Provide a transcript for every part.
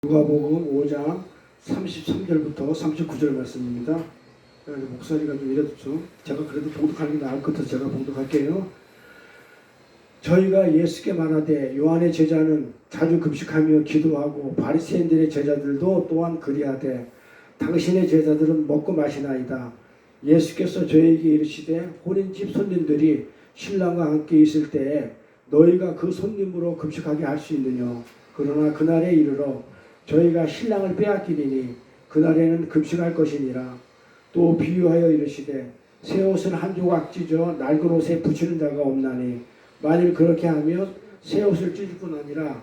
누가복음 5장 33절부터 39절 말씀입니다. 목소리가 좀 이래도 제가 그래도 봉독하는 게 나을 것 같아서 제가 봉독할게요. 저희가 예수께 말하되 요한의 제자는 자주 금식하며 기도하고 바리새인들의 제자들도 또한 그리하되 당신의 제자들은 먹고 마시나이다. 예수께서 저에게 이르시되 혼인집 손님들이 신랑과 함께 있을 때에 너희가 그 손님으로 금식하게 할 수 있느냐. 그러나 그날에 이르러 저희가 신랑을 빼앗기리니 그날에는 금식할 것이니라. 또 비유하여 이르시되 새 옷을 한 조각 찢어 낡은 옷에 붙이는 자가 없나니 만일 그렇게 하면 새 옷을 찢을 뿐 아니라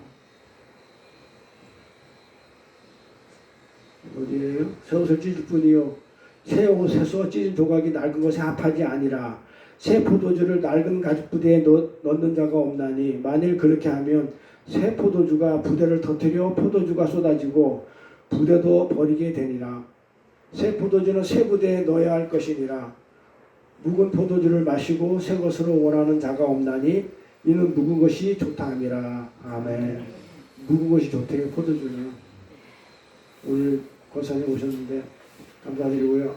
어디에요? 새 옷을 찢을 뿐이요 새 옷에서 찢은 조각이 낡은 것에 합하지 아니라 새 포도주를 낡은 가죽 부대에 넣는 자가 없나니 만일 그렇게 하면 새 포도주가 부대를 터뜨려 포도주가 쏟아지고 부대도 버리게 되니라. 새 포도주는 새 부대에 넣어야 할 것이니라. 묵은 포도주를 마시고 새 것으로 원하는 자가 없나니 이는 묵은 것이 좋다 함이라. 아멘. 묵은 것이 좋대요. 포도주는. 오늘 권사님 오셨는데 감사드리고요.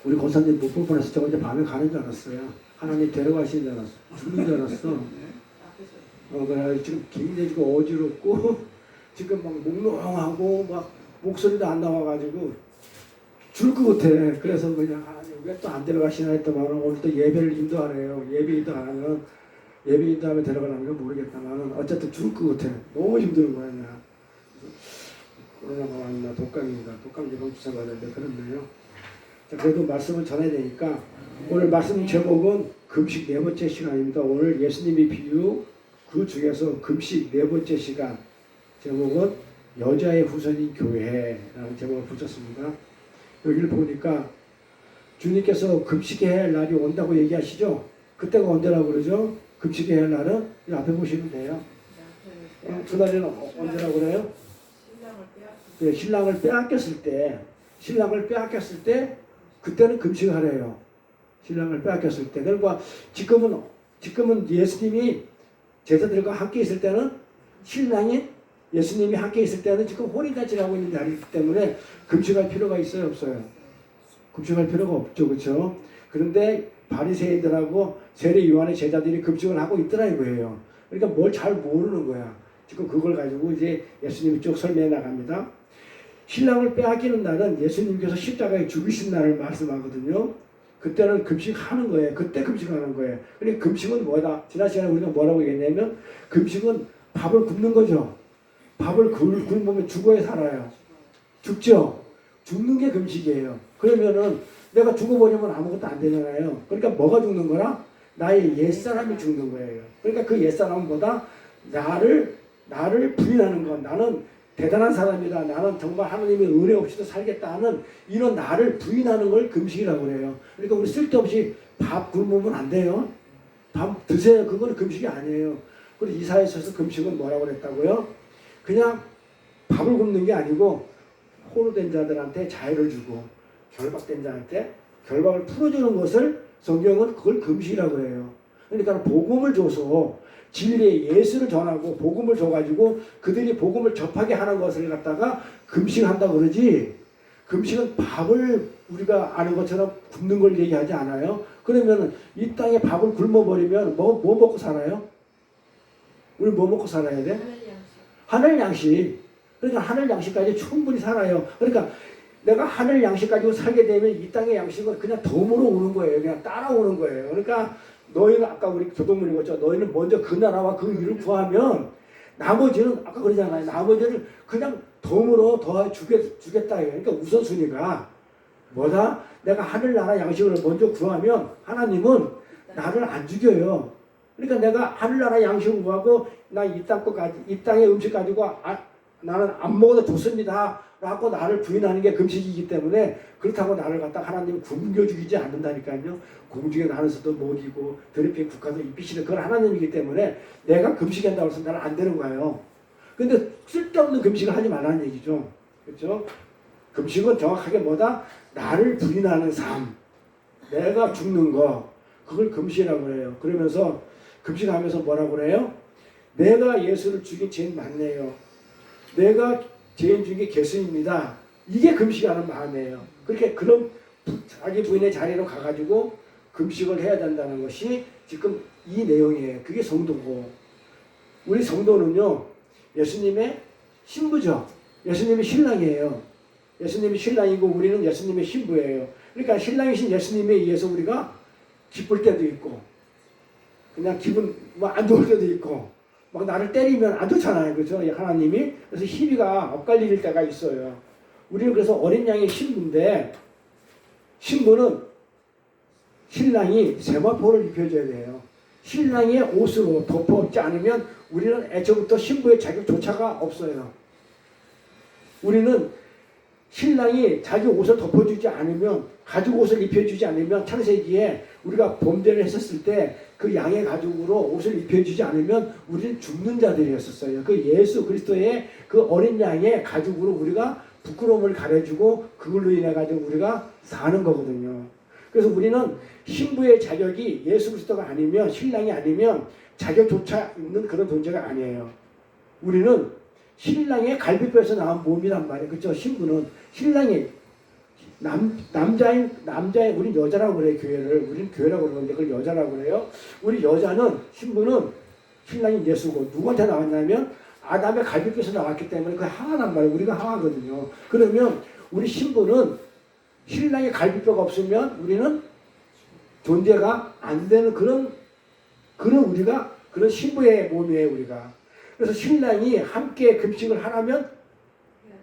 우리 권사님 못 볼 뻔해서 저 어제 밤에 가는 줄 알았어요. 하나님 데려가시는 줄 알았어. 죽는 줄 알았어. 그래 지금 굉장히 지금 어지럽고 지금 막 몽롱하고 막 목소리도 안 나와가지고 죽을 것 같아. 그래서 그냥 왜 또 안 데려가시나 했더만 오늘 또 예배를 인도하래요. 예배 인도하면 예배 인도하면 데려가라는 건 모르겠다만 어쨌든 죽을 것 같아. 너무 힘든 거야. 그냥. 코로나가 왔나 독감인가 독감 예방 주사 맞았는데 그렇네요. 자, 그래도 말씀을 전해야 되니까 오늘 말씀 제목은 금식 네 번째 시간입니다. 오늘 예수님이 비유 그 중에서 금식 네 번째 시간 제목은 여자의 후손인 교회라는 제목을 붙였습니다. 여기를 보니까 주님께서 금식해야 할 날이 온다고 얘기하시죠. 그때가 언제라고 그러죠? 금식해야 할 날은 이 앞에 보시면 돼요. 그 날은 언제라고 그래요? 신랑을 빼앗겼을 때 그때는 금식을 하래요. 신랑을 빼앗겼을 때. 그러니까 지금은 예수님이 제자들과 함께 있을 때는 신랑이 예수님이 함께 있을 때는 지금 혼인잔치를 하고 있는 날이기 때문에 금식할 필요가 있어요, 없어요? 금식할 필요가 없죠, 그렇죠? 그런데 바리새인들하고 세례 요한의 제자들이 금식을 하고 있더라 이거예요. 그러니까 뭘 잘 모르는 거야. 지금 그걸 가지고 이제 예수님이 쭉 설명해 나갑니다. 신랑을 빼앗기는 날은 예수님께서 십자가에 죽으신 날을 말씀하거든요. 그때는 금식하는 거예요. 그때 금식하는 거예요. 그러니까 금식은 뭐다? 지난 시간에 우리가 뭐라고 얘기했냐면 금식은 밥을 굶는 거죠. 밥을 굶으면 죽어야 살아요. 죽죠? 죽는 게 금식이에요. 그러면은 내가 죽어버리면 아무것도 안 되잖아요. 그러니까 뭐가 죽는 거라? 나의 옛사람이 죽는 거예요. 그러니까 그 옛사람은 뭐다? 나를 부인하는 건 나는 대단한 사람이다. 나는 정말 하나님의 은혜 없이도 살겠다 하는 이런 나를 부인하는 걸 금식이라고 그래요. 그러니까 우리 쓸데없이 밥 굶으면 안 돼요. 밥 드세요. 그건 금식이 아니에요. 그리고 이사에 있어서 금식은 뭐라고 그랬다고요? 그냥 밥을 굶는 게 아니고 호로된 자들한테 자유를 주고 결박된 자한테 결박을 풀어주는 것을 성경은 그걸 금식이라고 해요. 그러니까 복음을 줘서 진리의 예수를 전하고 복음을 줘가지고 그들이 복음을 접하게 하는 것을 갖다가 금식한다고 그러지. 금식은 밥을 우리가 아는 것처럼 굶는 걸 얘기하지 않아요. 그러면 이 땅에 밥을 굶어버리면 뭐 먹고 살아요? 우리 뭐 먹고 살아야 돼? 하늘 양식. 그러니까 하늘 양식까지 충분히 살아요. 그러니까 내가 하늘 양식 가지고 살게 되면 이 땅의 양식은 그냥 덤으로 오는 거예요. 그냥 따라오는 거예요. 그러니까 너희는 아까 우리 교동문이 거죠. 너희는 먼저 그 나라와 그 일을 구하면 나머지는 아까 그러잖아요. 나머지를 그냥 덤으로 더 주겠다. 그러니까 우선순위가 뭐다? 내가 하늘나라 양식을 먼저 구하면 하나님은 나를 안 죽여요. 그러니까 내가 하늘나라 양식을 구하고 나 이 땅의 음식 가지고 나는 안 먹어도 좋습니다 라고 나를 부인하는 게 금식이기 때문에 그렇다고 나를 갖다 하나님 굶겨 죽이지 않는다니까요. 공중에 나는서도 먹이고 드리핀 국가도 입히시는 그건 하나님이기 때문에 내가 금식한다고 해서 나는 안 되는 거예요. 근데 쓸데없는 금식을 하지 말라는 얘기죠. 그렇죠? 금식은 정확하게 뭐다? 나를 부인하는 삶. 내가 죽는 거. 그걸 금식이라고 해요. 그러면서 금식하면서 뭐라고 그래요? 내가 예수를 죽인 죄는 맞네요. 내가 죄인 중에 개수입니다. 이게 금식하는 마음이에요. 그렇게 그런 자기 부인의 자리로 가가지고 금식을 해야 된다는 것이 지금 이 내용이에요. 그게 성도고, 우리 성도는요 예수님의 신부죠. 예수님이 신랑이에요. 예수님이 신랑이고 우리는 예수님의 신부예요. 그러니까 신랑이신 예수님에 의해서 우리가 기쁠 때도 있고 그냥 기분 뭐 안 좋을 때도 있고 막 나를 때리면 안 좋잖아요. 그렇죠? 하나님이. 그래서 희비가 엇갈릴 때가 있어요. 우리는 그래서 어린 양의 신부인데 신부는 신랑이 세마포를 입혀줘야 돼요. 신랑의 옷으로 덮어입지 않으면 우리는 애초부터 신부의 자격조차가 없어요. 우리는 신랑이 자기 옷을 덮어주지 않으면, 가죽 옷을 입혀주지 않으면, 창세기에 우리가 범죄를 했었을 때 그 양의 가죽으로 옷을 입혀주지 않으면 우리는 죽는 자들이었었어요. 그 예수 그리스도의 그 어린 양의 가죽으로 우리가 부끄러움을 가려주고 그걸로 인해 가지고 우리가 사는 거거든요. 그래서 우리는 신부의 자격이 예수 그리스도가 아니면, 신랑이 아니면 자격조차 있는 그런 존재가 아니에요. 우리는 신랑의 갈비뼈에서 나온 몸이란 말이에요. 그렇죠? 신부는 신랑이 남자인 우리 여자라고 그래요. 교회를 우리는 교회라고 그러는데 그걸 여자라고 그래요. 우리 여자는, 신부는 신랑이 예수고 누구한테 나왔냐면 아담의 갈비뼈에서 나왔기 때문에 그게 하나란 말이에요. 우리가 하나거든요. 그러면 우리 신부는 신랑의 갈비뼈가 없으면 우리는 존재가 안 되는 그런 우리가 그런 신부의 몸이에요. 우리가. 그래서 신랑이 함께 금식을 하라면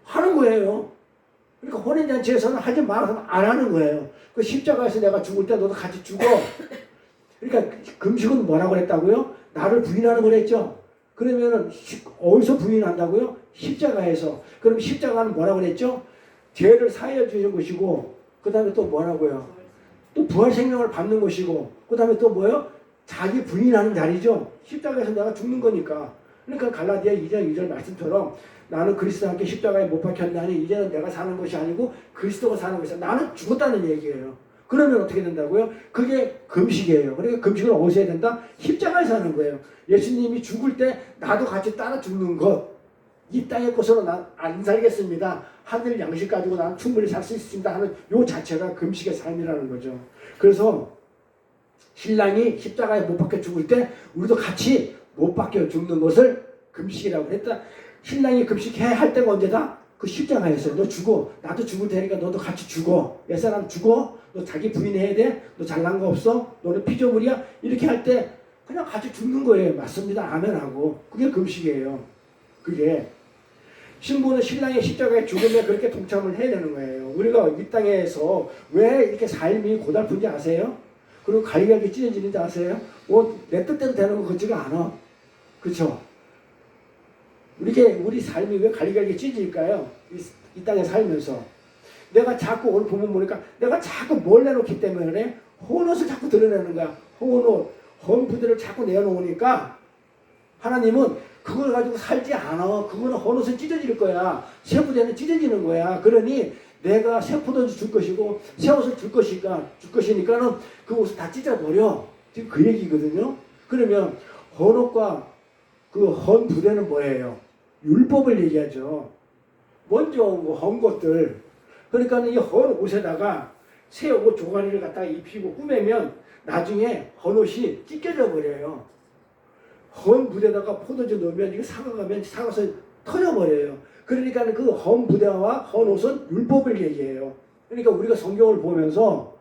하는 거예요. 그러니까 혼인잔치에서는 하지 말아서 안 하는 거예요. 그 십자가에서 내가 죽을 때 너도 같이 죽어. 그러니까 금식은 뭐라고 그랬다고요? 나를 부인하는 거랬죠. 그러면은 어디서 부인한다고요? 십자가에서. 그럼 십자가는 뭐라고 그랬죠? 죄를 사하여 주는 것이고, 그 다음에 또 뭐라고요? 또 부활 생명을 받는 것이고, 그 다음에 또 뭐요? 자기 부인하는 자리죠. 십자가에서 내가 죽는 거니까. 그러니까 갈라디아 2장 2절 말씀처럼 나는 그리스도와 함께 십자가에 못 박혔나니 이제는 내가 사는 것이 아니고 그리스도가 사는 것이다. 나는 죽었다는 얘기예요. 그러면 어떻게 된다고요? 그게 금식이에요. 그러니까 금식을 어디서 해야 된다? 십자가에서 하는 거예요. 예수님이 죽을 때 나도 같이 따라 죽는 것. 이 땅의 것으로 난 안 살겠습니다. 하늘 양식 가지고 난 충분히 살 수 있습니다 하는 요 자체가 금식의 삶이라는 거죠. 그래서 신랑이 십자가에 못 박혀 죽을 때 우리도 같이 못 박혀 죽는 것을 금식이라고 했다. 신랑이 금식해야 할 때가 언제다? 그 십자가에서. 너 죽어. 나도 죽을 테니까 너도 같이 죽어. 옛사람 죽어. 너 자기 부인해야 돼. 너 잘난 거 없어. 너는 피조물이야. 이렇게 할 때 그냥 같이 죽는 거예요. 맞습니다. 아멘하고. 그게 금식이에요. 그게. 신부는 신랑의 십자가의 죽음에 그렇게 동참을 해야 되는 거예요. 우리가 이 땅에서 왜 이렇게 삶이 고달픈지 아세요? 그리고 갈기갈기 찢어지는지 아세요? 뭐 내 뜻대로 되는 거 같지가 않아. 그렇죠? 우리 삶이 왜 갈기갈기 찢어질까요? 이 땅에 살면서. 내가 자꾸 오늘 보면 보니까 내가 자꾸 뭘 내놓기 때문에 그래? 헌옷을 자꾸 드러내는 거야. 헌옷, 헌부들을 자꾸 내놓으니까 하나님은 그걸 가지고 살지 않아. 그거는 헌옷은 찢어질 거야. 새 부대는 찢어지는 거야. 그러니 내가 새 포도주 줄 것이고 새 옷을 줄 것이니까는 그 옷을 다 찢어버려. 지금 그 얘기거든요. 그러면 헌옷과 그 헌 부대는 뭐예요? 율법을 얘기하죠. 먼저 헌 것들. 그러니까 이 헌 옷에다가 새 옷 조가리를 갖다가 입히고 꾸매면 나중에 헌 옷이 찢겨져 버려요. 헌 부대에다가 포도주 넣으면 이게 사가서 터져버려요. 그러니까 그 헌 부대와 헌 옷은 율법을 얘기해요. 그러니까 우리가 성경을 보면서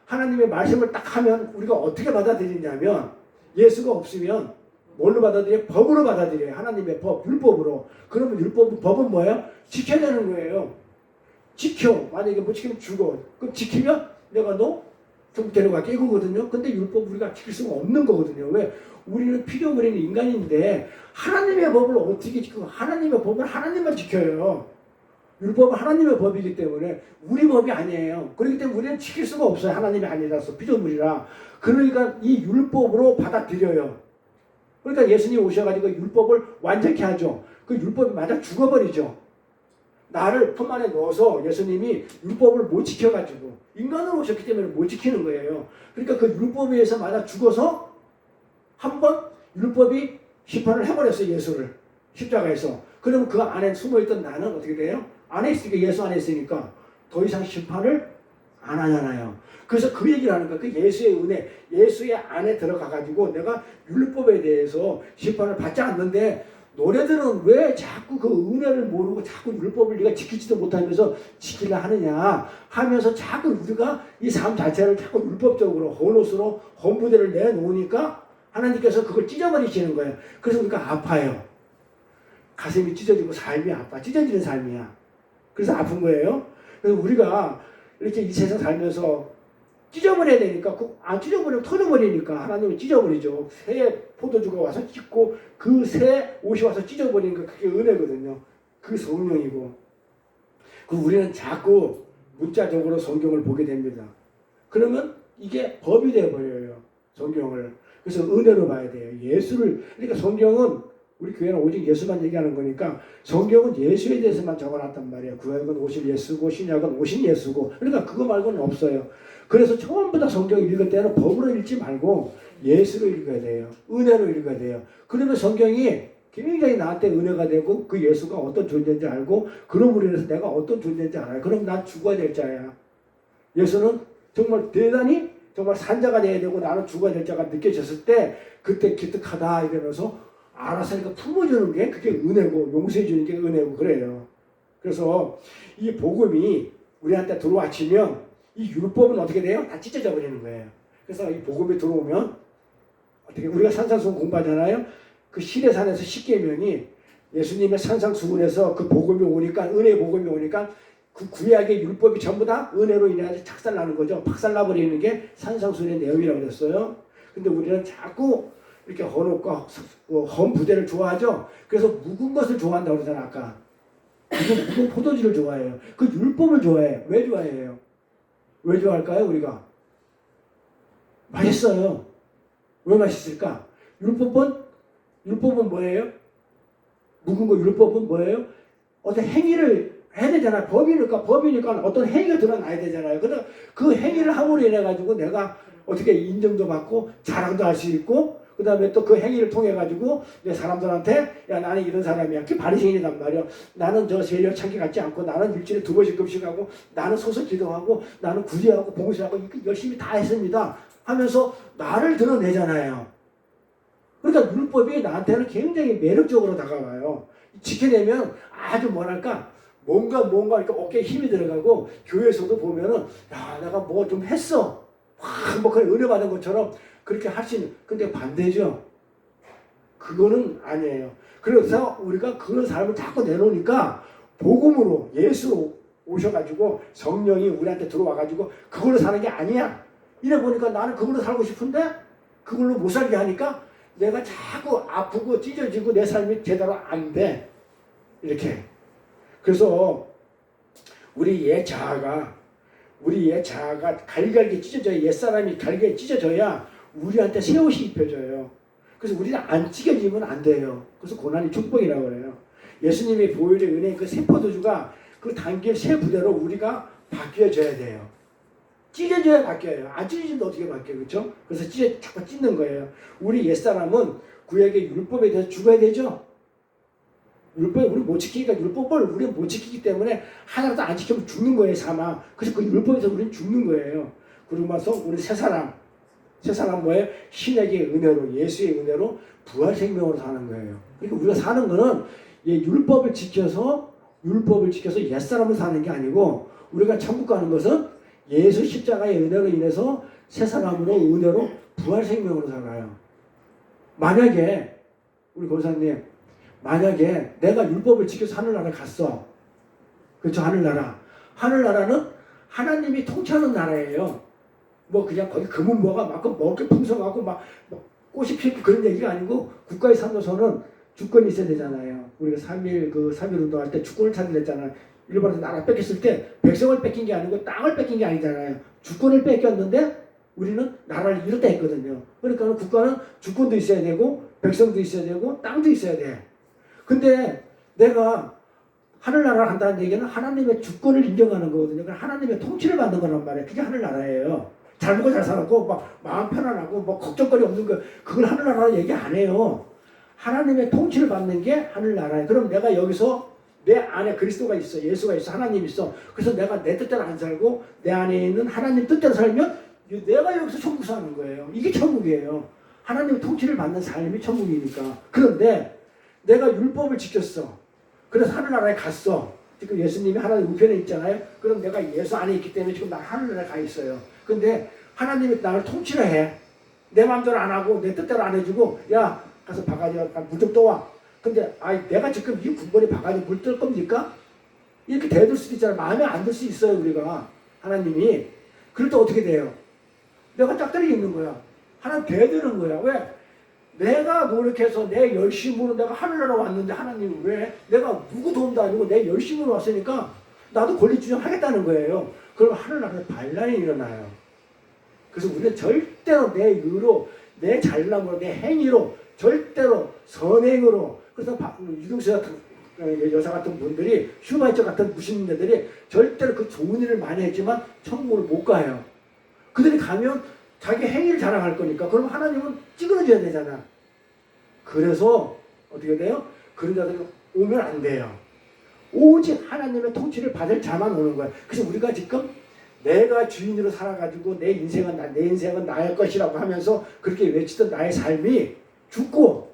하나님의 말씀을 딱 하면 우리가 어떻게 받아들이냐면 예수가 없으면 뭘로 받아들여요? 법으로 받아들여요. 하나님의 법, 율법으로. 그러면 법은 뭐예요? 지켜야 되는 거예요. 지켜. 만약에 못 지키면 죽어. 그럼 지키면 내가 너 좀 데려갈게 이거거든요. 근데 율법 우리가 지킬 수가 없는 거거든요. 왜? 우리는 피조물인 인간인데 하나님의 법을 어떻게 지키고, 하나님의 법을 하나님만 지켜요. 율법은 하나님의 법이기 때문에 우리 법이 아니에요. 그렇기 때문에 우리는 지킬 수가 없어요. 하나님이 아니라서 피조물이라. 그러니까 이 율법으로 받아들여요. 그러니까 예수님이 오셔가지고 율법을 완전케 하죠. 그 율법이 맞아 죽어버리죠. 나를 품 안에 넣어서 예수님이 율법을 못 지켜가지고 인간으로 오셨기 때문에 못 지키는 거예요. 그러니까 그 율법에 의해서 맞아 죽어서 한번 율법이 심판을 해버렸어요. 예수를 십자가에서. 그러면 그 안에 숨어있던 나는 어떻게 돼요? 안에 있으니까, 예수 안에 있으니까 더 이상 심판을 안 하잖아요. 그래서 그 얘기를 하는 거야. 그 예수의 은혜, 예수의 안에 들어가가지고 내가 율법에 대해서 심판을 받지 않는데, 너네들은 왜 자꾸 그 은혜를 모르고 자꾸 율법을 네가 지키지도 못하면서 지키려 하느냐 하면서 자꾸 우리가 이 삶 자체를 자꾸 율법적으로 헌옷으로 헌부대를 내놓으니까 하나님께서 그걸 찢어버리시는 거예요. 그래서 우리가 아파요. 가슴이 찢어지고 삶이 아파. 찢어지는 삶이야. 그래서 아픈 거예요. 그래서 우리가 이렇게 이 세상 살면서 찢어버려야 되니까, 안 찢어버리면 터져버리니까 하나님은 찢어버리죠. 새 포도주가 와서 찢고 그 새 옷이 와서 찢어버리니까 그게 은혜거든요. 그 성령이고. 그 우리는 자꾸 문자적으로 성경을 보게 됩니다. 그러면 이게 법이 되어버려요. 성경을. 그래서 은혜로 봐야 돼요. 예수를. 그러니까 성경은 우리 교회는 오직 예수만 얘기하는 거니까 성경은 예수에 대해서만 적어놨단 말이에요. 구약은 오실 예수고 신약은 오신 예수고. 그러니까 그거 말고는 없어요. 그래서 처음부터 다 성경 읽을 때는 법으로 읽지 말고 예수로 읽어야 돼요. 은혜로 읽어야 돼요. 그러면 성경이 굉장히 나한테 은혜가 되고 그 예수가 어떤 존재인지 알고, 그럼으로 인해서 내가 어떤 존재인지 알아요. 그럼 난 죽어야 될 자야. 예수는 정말 대단히 정말 산자가 돼야 되고 나는 죽어야 될 자가 느껴졌을 때 그때 기특하다 이러면서 알아서 이렇게 품어주는 게 그게 은혜고, 용서해 주는 게 은혜고 그래요. 그래서 이 복음이 우리한테 들어와치면 이 율법은 어떻게 돼요? 다 찢어져 버리는 거예요. 그래서 이 복음이 들어오면 어떻게, 우리가 산상수훈 공부하잖아요. 그 시내산에서 십계명이 예수님의 산상수훈에서 그 복음이 오니까, 은혜 복음이 오니까 그 구약의 율법이 전부 다 은혜로 인해 착살나는 거죠. 박살나버리는 게 산상수훈의 내용이라고 그랬어요. 근데 우리는 자꾸 이렇게 헌옷과 헌부대를 좋아하죠. 그래서 묵은 것을 좋아한다고 그러잖아 아까. 묵은 포도주를 좋아해요. 그 율법을 좋아해요. 왜 좋아해요? 왜 좋아할까요 우리가? 맛있어요. 왜 맛있을까? 율법은 뭐예요? 묵은 거 율법은 뭐예요? 어떤 행위를 해야 되잖아요. 법이니까 어떤 행위가 드러나야 되잖아요. 그래서 그 행위를 함으로 인해 가지고 내가 어떻게 인정도 받고 자랑도 할 수 있고, 그 다음에 또 그 행위를 통해 가지고 내 사람들한테 야 나는 이런 사람이야. 그게 바리새인이란 말이야. 나는 저 세력 창기 같지 않고, 나는 일주일에 2번씩 금식하고, 나는 소서 기도하고, 나는 구제하고 봉사하고 열심히 다 했습니다 하면서 나를 드러내잖아요. 그러니까 율법이 나한테는 굉장히 매력적으로 다가와요. 지켜내면 아주 뭐랄까 뭔가 이렇게 어깨에 힘이 들어가고, 교회에서도 보면은 야 내가 뭐 좀 했어 뭐 그런 은혜 받은 것처럼 그렇게 할 수 있는. 근데 반대죠. 그거는 아니에요. 그래서 우리가 그런 삶을 자꾸 내놓으니까 복음으로 예수로 오셔가지고 성령이 우리한테 들어와가지고 그걸로 사는 게 아니야. 이래 보니까 나는 그걸로 살고 싶은데 그걸로 못 살게 하니까 내가 자꾸 아프고 찢어지고 내 삶이 제대로 안 돼. 이렇게. 그래서 우리 옛 자아가 갈갈게 찢어져야, 옛사람이 갈갈게 찢어져야 우리한테 새 옷이 입혀져요. 그래서 우리는 안 찢어지면 안 돼요. 그래서 고난이 축복이라고 그래요. 예수님이 보여준 은혜 그 새 포도주가 그 당길 새 부대로 우리가 바뀌어져야 돼요. 찢어져야 바뀌어요. 안 찢어지면 어떻게 바뀌어요? 그렇죠? 그래서 자꾸 찢는 거예요. 우리 옛사람은 구약의 율법에 대해서 죽어야 되죠. 율법을 우리 못 지키니까, 율법을 우리는 못 지키기 때문에 하나도 안 지키면 죽는 거예요, 사망. 그래서 그 율법에서 우리는 죽는 거예요. 그러고 나서 우리 새 사람 뭐예요? 신에게 은혜로, 예수의 은혜로 부활 생명으로 사는 거예요. 그러니까 우리가 사는 거는 율법을 지켜서 옛사람을 사는 게 아니고, 우리가 천국 가는 것은 예수 십자가의 은혜로 인해서 새 사람으로, 은혜로 부활 생명으로 살아요. 만약에 우리 권사님, 만약에 내가 율법을 지켜서 하늘나라 갔어. 그렇죠? 하늘나라는 하나님이 통치하는 나라예요. 뭐 그냥 거기 금은보가 막 먹을 게 풍성하고 막 꽃이 피고 그런 얘기가 아니고, 국가의 산노선은 주권이 있어야 되잖아요. 우리가 3.1 운동할 때 주권을 찾으랬잖아요. 일본에서 나라 뺏겼을 때 백성을 뺏긴 게 아니고 땅을 뺏긴 게 아니잖아요. 주권을 뺏겼는데 우리는 나라를 잃었다 했거든요. 그러니까 국가는 주권도 있어야 되고 백성도 있어야 되고 땅도 있어야 돼. 근데 내가 하늘나라를 한다는 얘기는 하나님의 주권을 인정하는 거거든요. 그러니까 하나님의 통치를 받는 거란 말이에요. 그게 하늘나라예요. 잘 먹고 잘 살았고 막 마음 편안하고 뭐 걱정거리 없는 거, 그걸 하늘나라는 얘기 안 해요. 하나님의 통치를 받는 게 하늘나라예요. 그럼 내가 여기서 내 안에 그리스도가 있어, 예수가 있어, 하나님이 있어. 그래서 내가 내 뜻대로 안 살고 내 안에 있는 하나님 뜻대로 살면 내가 여기서 천국 사는 거예요. 이게 천국이에요. 하나님의 통치를 받는 삶이 천국이니까. 그런데 내가 율법을 지켰어. 그래서 하늘나라에 갔어. 지금 예수님이 하나님 우편에 있잖아요. 그럼 내가 예수 안에 있기 때문에 지금 나 하늘나라에 가 있어요. 근데 하나님이 나를 통치를 해. 내 마음대로 안 하고 내 뜻대로 안 해주고, 야 가서 바가지가 물 좀 떠와. 근데 내가 지금 이 군번에 바가지 물 뜰 겁니까? 이렇게 대들 수도 있잖아요. 마음에 안 들 수 있어요. 우리가 하나님이. 그럴 때 어떻게 돼요? 내가 짝다리 있는 거야. 하나님 대드는 거야. 왜? 내가 노력해서 내 열심으로 내가 하늘나라 왔는데 하나님은 왜? 내가 누구 도움도 아니고 내 열심으로 왔으니까 나도 권리주장 하겠다는 거예요. 그럼 하늘나라에 반란이 일어나요. 그래서 우리는 절대로 내 의로, 내 잘남으로, 내 행위로, 절대로 선행으로, 그래서 유경수 같은 여사 같은 분들이, 슈마이처 같은 무신자들이 절대로 그 좋은 일을 많이 했지만 천국을 못 가요. 그들이 가면 자기 행위를 자랑할 거니까. 그럼 하나님은 찌그러져야 되잖아. 그래서 어떻게 돼요? 그런 자들은 오면 안 돼요. 오직 하나님의 통치를 받을 자만 오는 거야. 그래서 우리가 지금 내가 주인으로 살아가지고 내 인생은 나의 것이라고 하면서 그렇게 외치던 나의 삶이 죽고,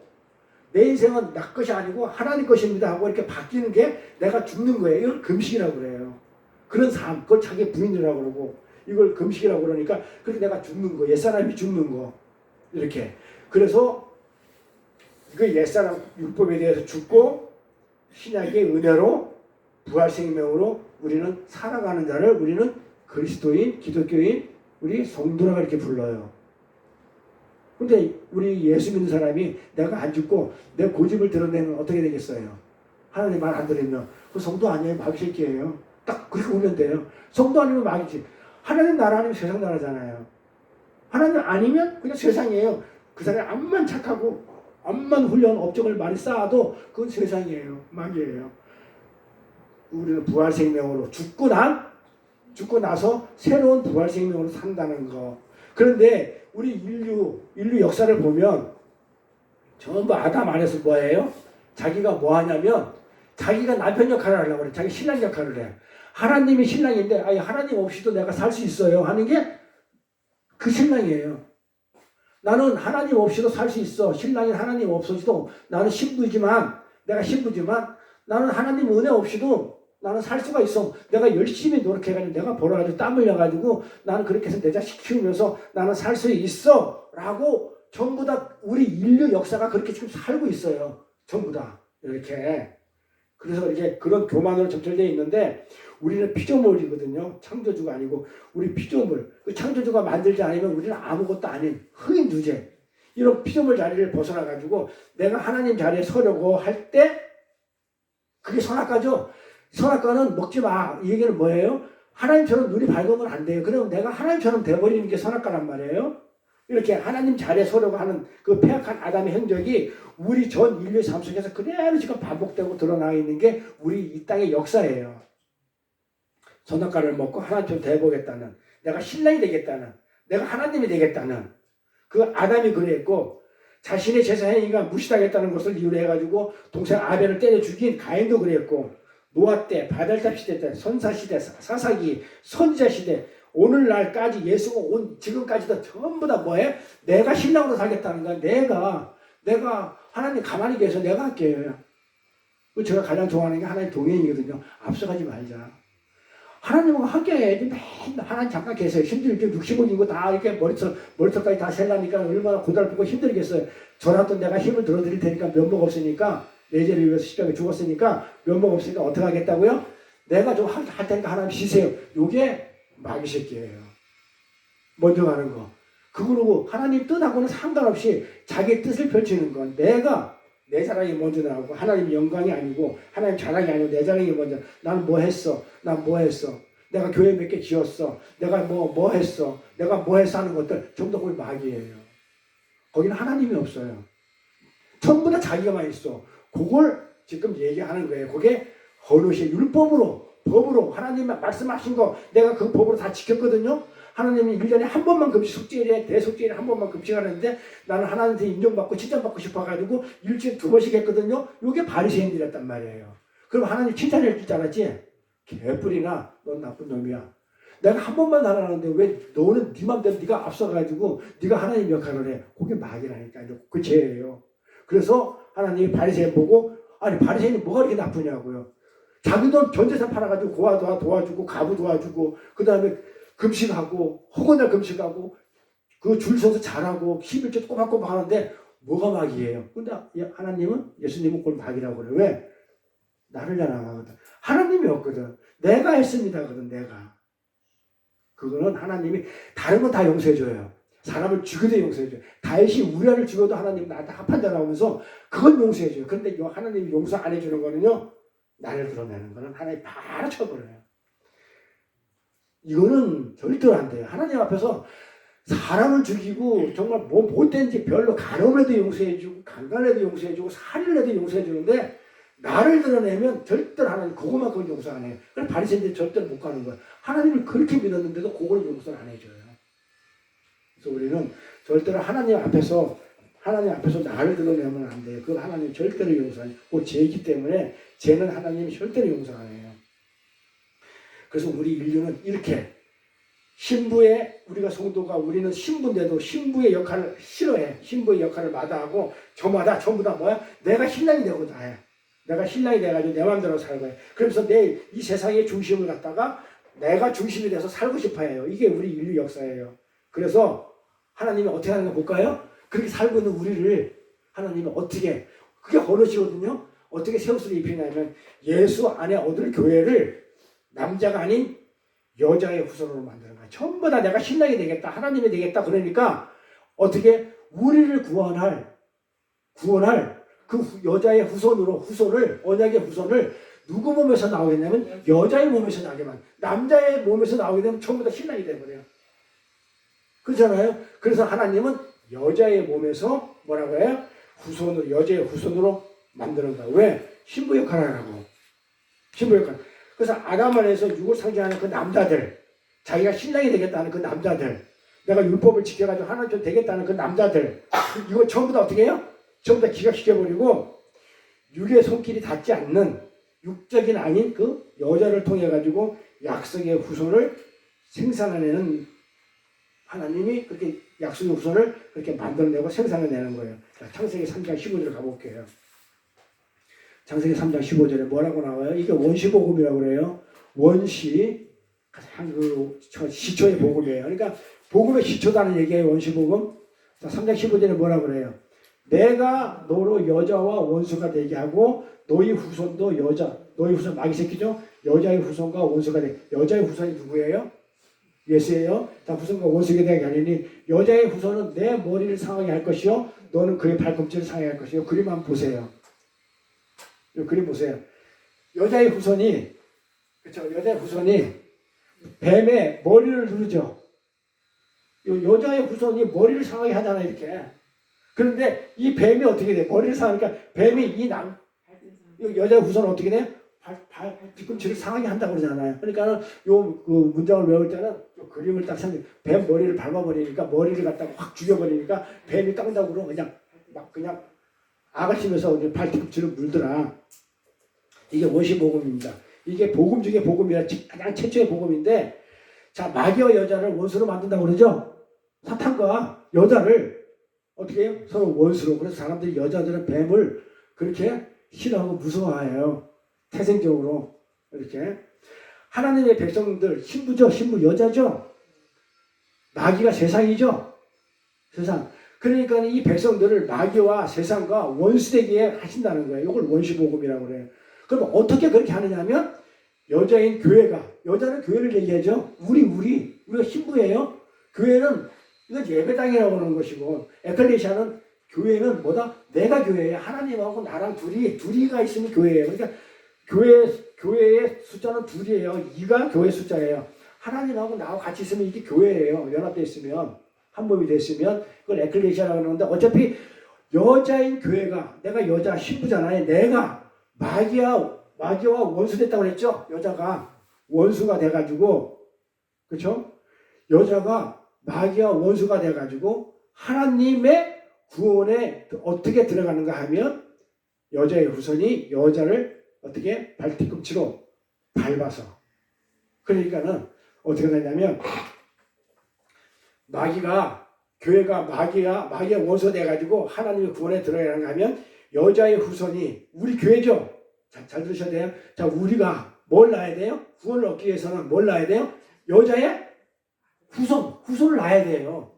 내 인생은 나 것이 아니고 하나님 것입니다 하고 이렇게 바뀌는 게 내가 죽는 거예요. 이걸 금식이라고 그래요. 그런 삶, 그걸 자기 부인이라고 그러고, 이걸 금식이라고 그러니까 그렇게 내가 죽는 거, 옛사람이 죽는 거, 이렇게. 그래서 이거 옛사람 율법에 대해서 죽고 신약의 은혜로 부활생명으로 우리는 살아가는 자를 우리는 그리스도인, 기독교인, 우리 성도라고 이렇게 불러요. 근데 우리 예수 믿는 사람이 내가 안 죽고 내 고집을 드러내면 어떻게 되겠어요? 하나님 말 안 들으면 그 성도 아니에요, 마귀 새끼예요. 딱 그렇게 보면 돼요. 성도 아니면 마귀지. 하나님 나라 아니면 세상 나라잖아요. 하나님 아니면 그냥 세상이에요. 그 사람이 암만 착하고 암만 훌륭한 업적을 많이 쌓아도 그건 세상이에요, 마귀예요. 우리는 부활생명으로 죽고 나서 새로운 부활생명으로 산다는 거. 그런데 우리 인류 역사를 보면 전부 아담 안에서 뭐예요? 자기가 뭐 하냐면 자기가 남편 역할을 하려고 그래. 자기 신랑 역할을 해. 하나님이 신랑인데 하나님 없이도 내가 살 수 있어요 하는 게 그 신랑이에요. 나는 하나님 없이도 살 수 있어. 신랑이 하나님 없어지도 나는 내가 신부지만 나는 하나님 은혜 없이도 나는 살 수가 있어. 내가 열심히 노력해가지고 내가 벌어가지고 땀 흘려가지고 나는 그렇게 해서 내 자식 키우면서 나는 살 수 있어 라고 전부 다 우리 인류 역사가 그렇게 지금 살고 있어요. 전부 다 이렇게. 그래서 이렇게 그런 교만으로 점철되어 있는데 우리는 피조물이거든요. 창조주가 아니고 우리 피조물. 그 창조주가 만들지 않으면 우리는 아무것도 아닌 흑인 주제. 이런 피조물 자리를 벗어나가지고 내가 하나님 자리에 서려고 할 때 그게 선악과죠. 선악과는 먹지 마. 이 얘기는 뭐예요? 하나님처럼 눈이 밝으면 안 돼요. 그러면 내가 하나님처럼 돼버리는 게 선악과란 말이에요. 이렇게 하나님 자리에 서려고 하는 그 패악한 아담의 행적이 우리 전 인류의 삶 속에서 그대로 지금 반복되고 드러나 있는 게 우리 이 땅의 역사예요. 선악과를 먹고 하나님처럼 돼보겠다는, 내가 신랑이 되겠다는, 내가 하나님이 되겠다는 그 아담이 그랬고, 자신의 제사 행위가 무시당했다는 것을 이유로 해가지고 동생 아벨을 때려 죽인 가인도 그랬고, 노아 때, 바벨탑 시대 때, 선사 시대, 사사기, 선지자 시대, 오늘날까지 예수가 온 지금까지도 전부 다 뭐해? 내가 신랑으로 살겠다는 거야. 내가 하나님 가만히 계셔. 내가 할게요. 제가 가장 좋아하는 게 하나님 동행이거든요. 앞서가지 말자. 하나님과 함께 해야지. 맨날 하나님 잠깐 계세요. 힘들게 60억이고 다 이렇게 머리털까지 다 셀라니까 얼마나 고달프고 힘들겠어요. 저라도 내가 힘을 들어드릴 테니까 면목 없으니까, 내 죄를 위해서 십자가에 죽었으니까 면목 없으니까 어떻게 하겠다고요? 내가 좀 할 테니까 하나님 쉬세요. 요게 마귀 새끼예요. 먼저 가는 거. 그거로 하나님 뜻하고는 상관없이 자기 뜻을 펼치는 건 내가 내 자랑이 먼저 나오고 하나님 영광이 아니고 하나님 자랑이 아니고 내 자랑이 먼저. 나는 뭐 했어? 난 뭐 했어? 내가 교회 몇 개 지었어? 내가 뭐 했어? 내가 뭐 했어? 하는 것들 전부 다 거기 마귀예요. 거기는 하나님이 없어요. 전부 다 자기가만 있어. 그걸 지금 얘기하는 거예요. 그게 헌옷이 율법으로, 법으로 하나님 말씀하신 거 내가 그 법으로 다 지켰거든요. 하나님이 1년에 한 번만 금식, 속죄일에 대속죄일에 한 번만 금식하는데 나는 하나님한테 인정받고 칭찬받고 싶어가지고 일주일에 2번씩 했거든요. 이게 바리새인들이었단 말이에요. 그럼 하나님 칭찬해 줄 줄 알았지? 개뿔이나 넌 나쁜 놈이야. 내가 한 번만 하라는데 왜 너는 네 맘대로 네가 앞서가지고 네가 하나님 역할을 해. 그게 마귀라니까. 그 죄예요. 그래서 하나님이 바리새인 보고 아니 바리새인이 뭐가 그렇게 나쁘냐고요. 자기 돈 전재산 팔아가지고 고아 도와주고 가부 도와주고 그 다음에 금식하고 허구날 금식하고 그 줄 서서 잘하고 11조 꼬박꼬박 하는데 뭐가 마귀예요. 근데 하나님은 예수님은 그걸 마귀라고 그래요. 왜? 나를 자랑하거든. 하나님이 없거든. 내가 했습니다거든. 내가. 그거는 하나님이 다른 건 다 용서해줘요. 사람을 죽여도 용서해줘요. 다윗이 우리아를 죽여도 하나님 나한테 합한 자 나오면서 그건 용서해줘요. 그런데 하나님이 용서 안 해주는 거는요. 나를 드러내는 거는 하나님 바로 쳐버려요. 이거는 절대로 안 돼요. 하나님 앞에서 사람을 죽이고 정말 뭐 못된지 별로 간음해도 용서해주고 강간해도 용서해주고 살인해도 용서해주는데 나를 드러내면 절대로 하나님 그것만큼은 용서 안 해요. 그래서 바리새인들이 절대로 못 가는 거예요. 하나님을 그렇게 믿었는데도 그걸 용서 안 해줘요. 그래서 우리는 절대로 하나님 앞에서 나를 드러내면 안 돼요. 그걸 하나님 절대로 용서 안 해요. 그 죄이기 때문에 죄는 하나님이 절대로 용서 안 해요. 그래서 우리 인류는 이렇게 신부의 우리가 성도가 우리는 신부인데도 신부의 역할을 싫어해. 신부의 역할을 마다하고 저마다 전부 다 뭐야? 내가 신랑이 되고 다 해. 내가 신랑이 돼가지고 내 마음대로 살고 해. 그러면서 내 이 세상의 중심을 갖다가 내가 중심이 돼서 살고 싶어 해요. 이게 우리 인류 역사예요. 그래서 하나님이 어떻게 하는 거 볼까요? 그렇게 살고 있는 우리를 하나님이 어떻게, 그게 어려시거든요. 어떻게 새 옷을 입히냐면 예수 안에 얻을 교회를 남자가 아닌 여자의 후손으로 만드는 거야. 전부 다 내가 신랑이 되겠다. 하나님이 되겠다. 그러니까 어떻게 우리를 구원할 그 여자의 후손을 언약의 후손을 누구 몸에서 나오겠냐면 여자의 몸에서 나게만, 남자의 몸에서 나오게 되면 전부 다 신랑이 되어버려요. 그렇잖아요. 그래서 하나님은 여자의 몸에서 뭐라고 해요? 후손으로, 여자의 후손으로 만드는 거야. 왜? 신부 역할을 하라고. 신부 역할. 그래서 아담 안에서 육을 상징하는 그 남자들, 자기가 신랑이 되겠다는 그 남자들, 내가 율법을 지켜가지고 하나님 되겠다는 그 남자들, 이거 전부 다 어떻게 해요? 전부 다 기각시켜버리고 육의 손길이 닿지 않는 육적인 아닌 그 여자를 통해 가지고 약속의 후손을 생산해내는, 하나님이 그렇게 약속의 후손을 그렇게 만들어내고 생산해내는 거예요. 자, 창세기 3장 15절 가볼게요. 창세기 3장 15절에 뭐라고 나와요? 이게 원시복음이라고 그래요. 원시, 가장 그 시초의 복음이에요. 그러니까 복음의 시초다는 얘기예요. 원시복음. 자, 3장 15절에 뭐라고 그래요? 내가 너로 여자와 원수가 되게 하고 너희 후손도 너희 후손 마귀 새끼죠? 여자의 후손과 원수가 되게. 여자의 후손이 누구예요? 예수예요. 자, 후손과 원수가 되게 하리니 여자의 후손은 내 머리를 상하게 할 것이요 너는 그의 발꿈치를 상하게 할 것이요. 그림 한번 보세요. 이 그림 보세요. 여자의 후손이, 그렇죠? 여자의 후손이 뱀의 머리를 누르죠. 여자의 후손이 머리를 상하게 하잖아요, 이렇게. 그런데 이 뱀이 어떻게 돼? 머리를 상하니까 뱀이 이 여자의 후손은 어떻게 돼? 뒤꿈치를 상하게 한다고 그러잖아요. 그러니까 요 그 문장을 외울 때는 요 그림을 딱 상징, 뱀 머리를 밟아버리니까 머리를 갖다가 확 죽여버리니까 뱀이 땅닥으로 그냥 아가씨면서 발뒤꿈치를 물더라. 이게 원시복음입니다. 이게 복음 중에 복음이라 가장 최초의 복음인데, 자, 마귀와 여자를 원수로 만든다고 그러죠? 사탄과 여자를 어떻게 해요? 서로 원수로. 그래서 사람들이, 여자들은 뱀을 그렇게 싫어하고 무서워해요. 태생적으로. 이렇게. 하나님의 백성들, 신부죠? 신부 여자죠? 마귀가 세상이죠? 세상. 그러니까 이 백성들을 마귀와 세상과 원수되게 하신다는 거예요. 이걸 원시복음이라고 그래요. 그럼 어떻게 그렇게 하느냐면, 여자인 교회가, 여자는 교회를 얘기하죠. 우리가 신부예요. 교회는 이건 예배당이라고 하는 것이고, 에클레시아는, 교회는 뭐다? 내가 교회예요. 하나님하고 나랑 둘이가 있으면 교회예요. 그러니까 교회의 숫자는 둘이에요. 2가 교회 숫자예요. 하나님하고 나하고 같이 있으면 이게 교회예요. 연합되어 있으면, 한 몸이 됐으면 그걸 에클레시아라고 하는데, 어차피 여자인 교회가, 내가 여자 신부잖아요. 내가 마귀와 원수 됐다고 했죠. 여자가 원수가 돼가지고, 그렇죠? 여자가 마귀와 원수가 돼가지고 하나님의 구원에 어떻게 들어가는가 하면 여자의 후손이 여자를 어떻게 발뒤꿈치로 밟아서, 그러니까는 어떻게 되냐면 교회가 마귀와 원수가 돼가지고 하나님의 구원에 들어가는가 하면 여자의 후손이, 우리 교회죠. 잘 들으셔야 돼요. 자, 우리가 뭘 낳아야 돼요? 구원을 얻기 위해서는 뭘 낳아야 돼요? 여자의 후손을 낳아야 돼요.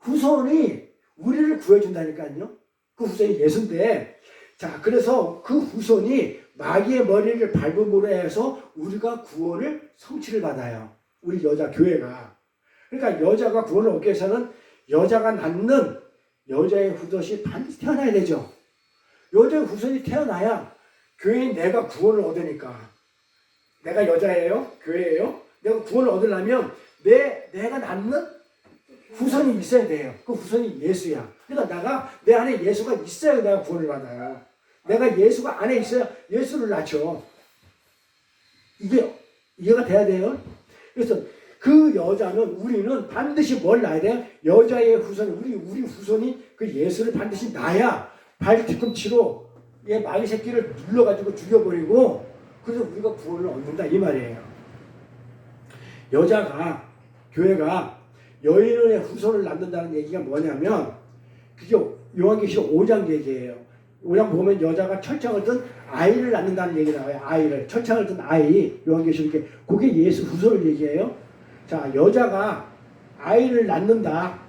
후손이 우리를 구해준다니까요. 그 후손이 예수인데, 자, 그래서 그 후손이 마귀의 머리를 밟음으로 해서 우리가 구원을 성취를 받아요. 우리 여자 교회가. 그러니까 여자가 구원을 얻기 위해서는 여자가 낳는 여자의 후손이 반드시 태어나야 되죠. 여자의 후손이 태어나야 교회인 내가 구원을 얻으니까. 내가 여자예요? 교회예요? 내가 구원을 얻으려면 내가 낳는 후손이 있어야 돼요. 그 후손이 예수야. 그러니까 내 안에 예수가 있어야 내가 구원을 받아요. 내가 예수가 안에 있어야 예수를 낳죠. 이게 이해가 돼야 돼요. 그래서 그 여자는, 우리는 반드시 뭘 낳아야 돼요? 여자의 후손, 우리 후손이 그 예수를 반드시 낳아야 발 뒤꿈치로 얘 마귀 새끼를 눌러가지고 죽여버리고, 그래서 우리가 구원을 얻는다 이 말이에요. 교회가 여인의 후손을 낳는다는 얘기가 뭐냐면, 그게 요한계시록 5장 얘기예요. 5장 보면 여자가 철창을 든 아이를 낳는다는 얘기 나와요. 철창을 든 아이, 요한계시록에. 그게 예수 후손을 얘기해요. 자, 여자가 아이를 낳는다.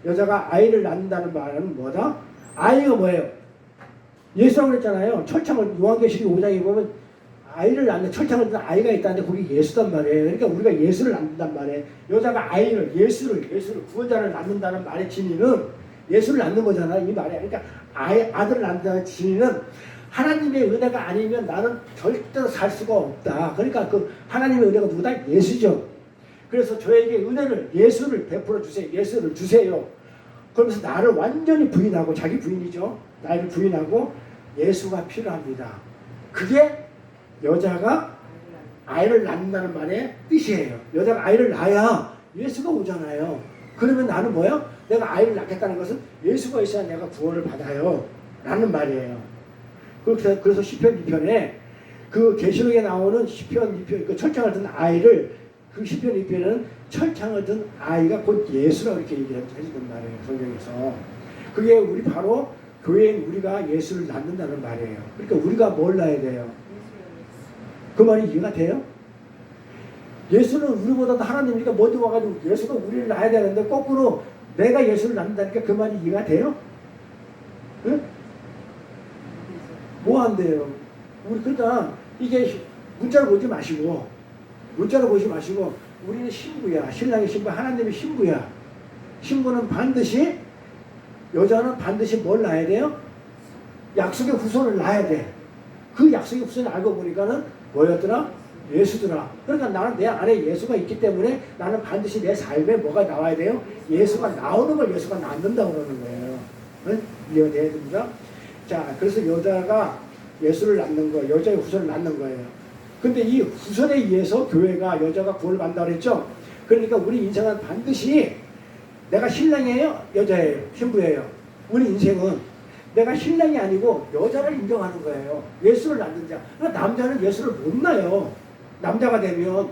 여자가 아이를 낳는다는 말은 뭐다? 아이가 뭐예요? 예수라고 그랬잖아요. 요한계시록 5장에 보면 아이를 낳는, 철창을 든 아이가 있다는데 그게 예수단 말이에요. 그러니까 우리가 예수를 낳는단 말이에요. 여자가 예수를 구원자를 낳는다는 말의 진리는 예수를 낳는 거잖아 이 말이야. 그러니까 아들을 낳는다는 진리는 하나님의 은혜가 아니면 나는 절대로 살 수가 없다. 그러니까 그 하나님의 은혜가 누구다? 예수죠. 그래서 저에게 예수를 베풀어 주세요. 예수를 주세요. 그러면서 나를 완전히 부인하고, 자기 부인이죠. 나를 부인하고 예수가 필요합니다. 그게 여자가 아이를 낳는다는 말의 뜻이에요. 여자가 아이를 낳아야 예수가 오잖아요. 그러면 나는 뭐야? 내가 아이를 낳겠다는 것은 예수가 있어야 내가 구원을 받아요 라는 말이에요. 그래서 시편 2편에 그 계시록에 나오는 시편 2편, 그 철창을 든 아이를, 그 시편 2편에는 철창을 든 아이가 곧 예수라고 이렇게 해주는 말이에요. 성경에서. 그게 우리 바로 교회인 우리가 예수를 낳는다는 말이에요. 그러니까 우리가 뭘 낳아야 돼요? 그 말이 이해가 돼요? 예수는 우리보다도 하나님이니까 먼저 와가지고 예수가 우리를 낳아야 되는데 거꾸로 내가 예수를 낳는다니까 그 말이 이해가 돼요? 응? 뭐 안 돼요? 우리 그러니까 이게 문자로 보지 마시고 우리는 신부야. 신랑의 신부, 하나님의 신부야. 신부는 반드시, 여자는 반드시 뭘 낳아야 돼요? 약속의 후손을 낳아야 돼. 그 약속의 후손을 알고 보니까는 뭐였더라? 예수더라. 그러니까 나는 내 안에 예수가 있기 때문에 나는 반드시 내 삶에 뭐가 나와야 돼요? 예수가 나오는 걸 예수가 낳는다고 그러는 거예요. 응? 이해가 돼야 됩니다. 자, 그래서 여자가 예수를 낳는 거, 여자의 후손을 낳는 거예요. 근데 이 후손에 의해서 교회가, 여자가 구원을 받는다고 그랬죠? 그러니까 우리 인생은 반드시 내가 신랑이에요? 여자예요? 신부예요? 우리 인생은 내가 신랑이 아니고 여자를 인정하는 거예요. 예수를 낳는 자. 그러니까 남자는 예수를 못 낳아요. 남자가 되면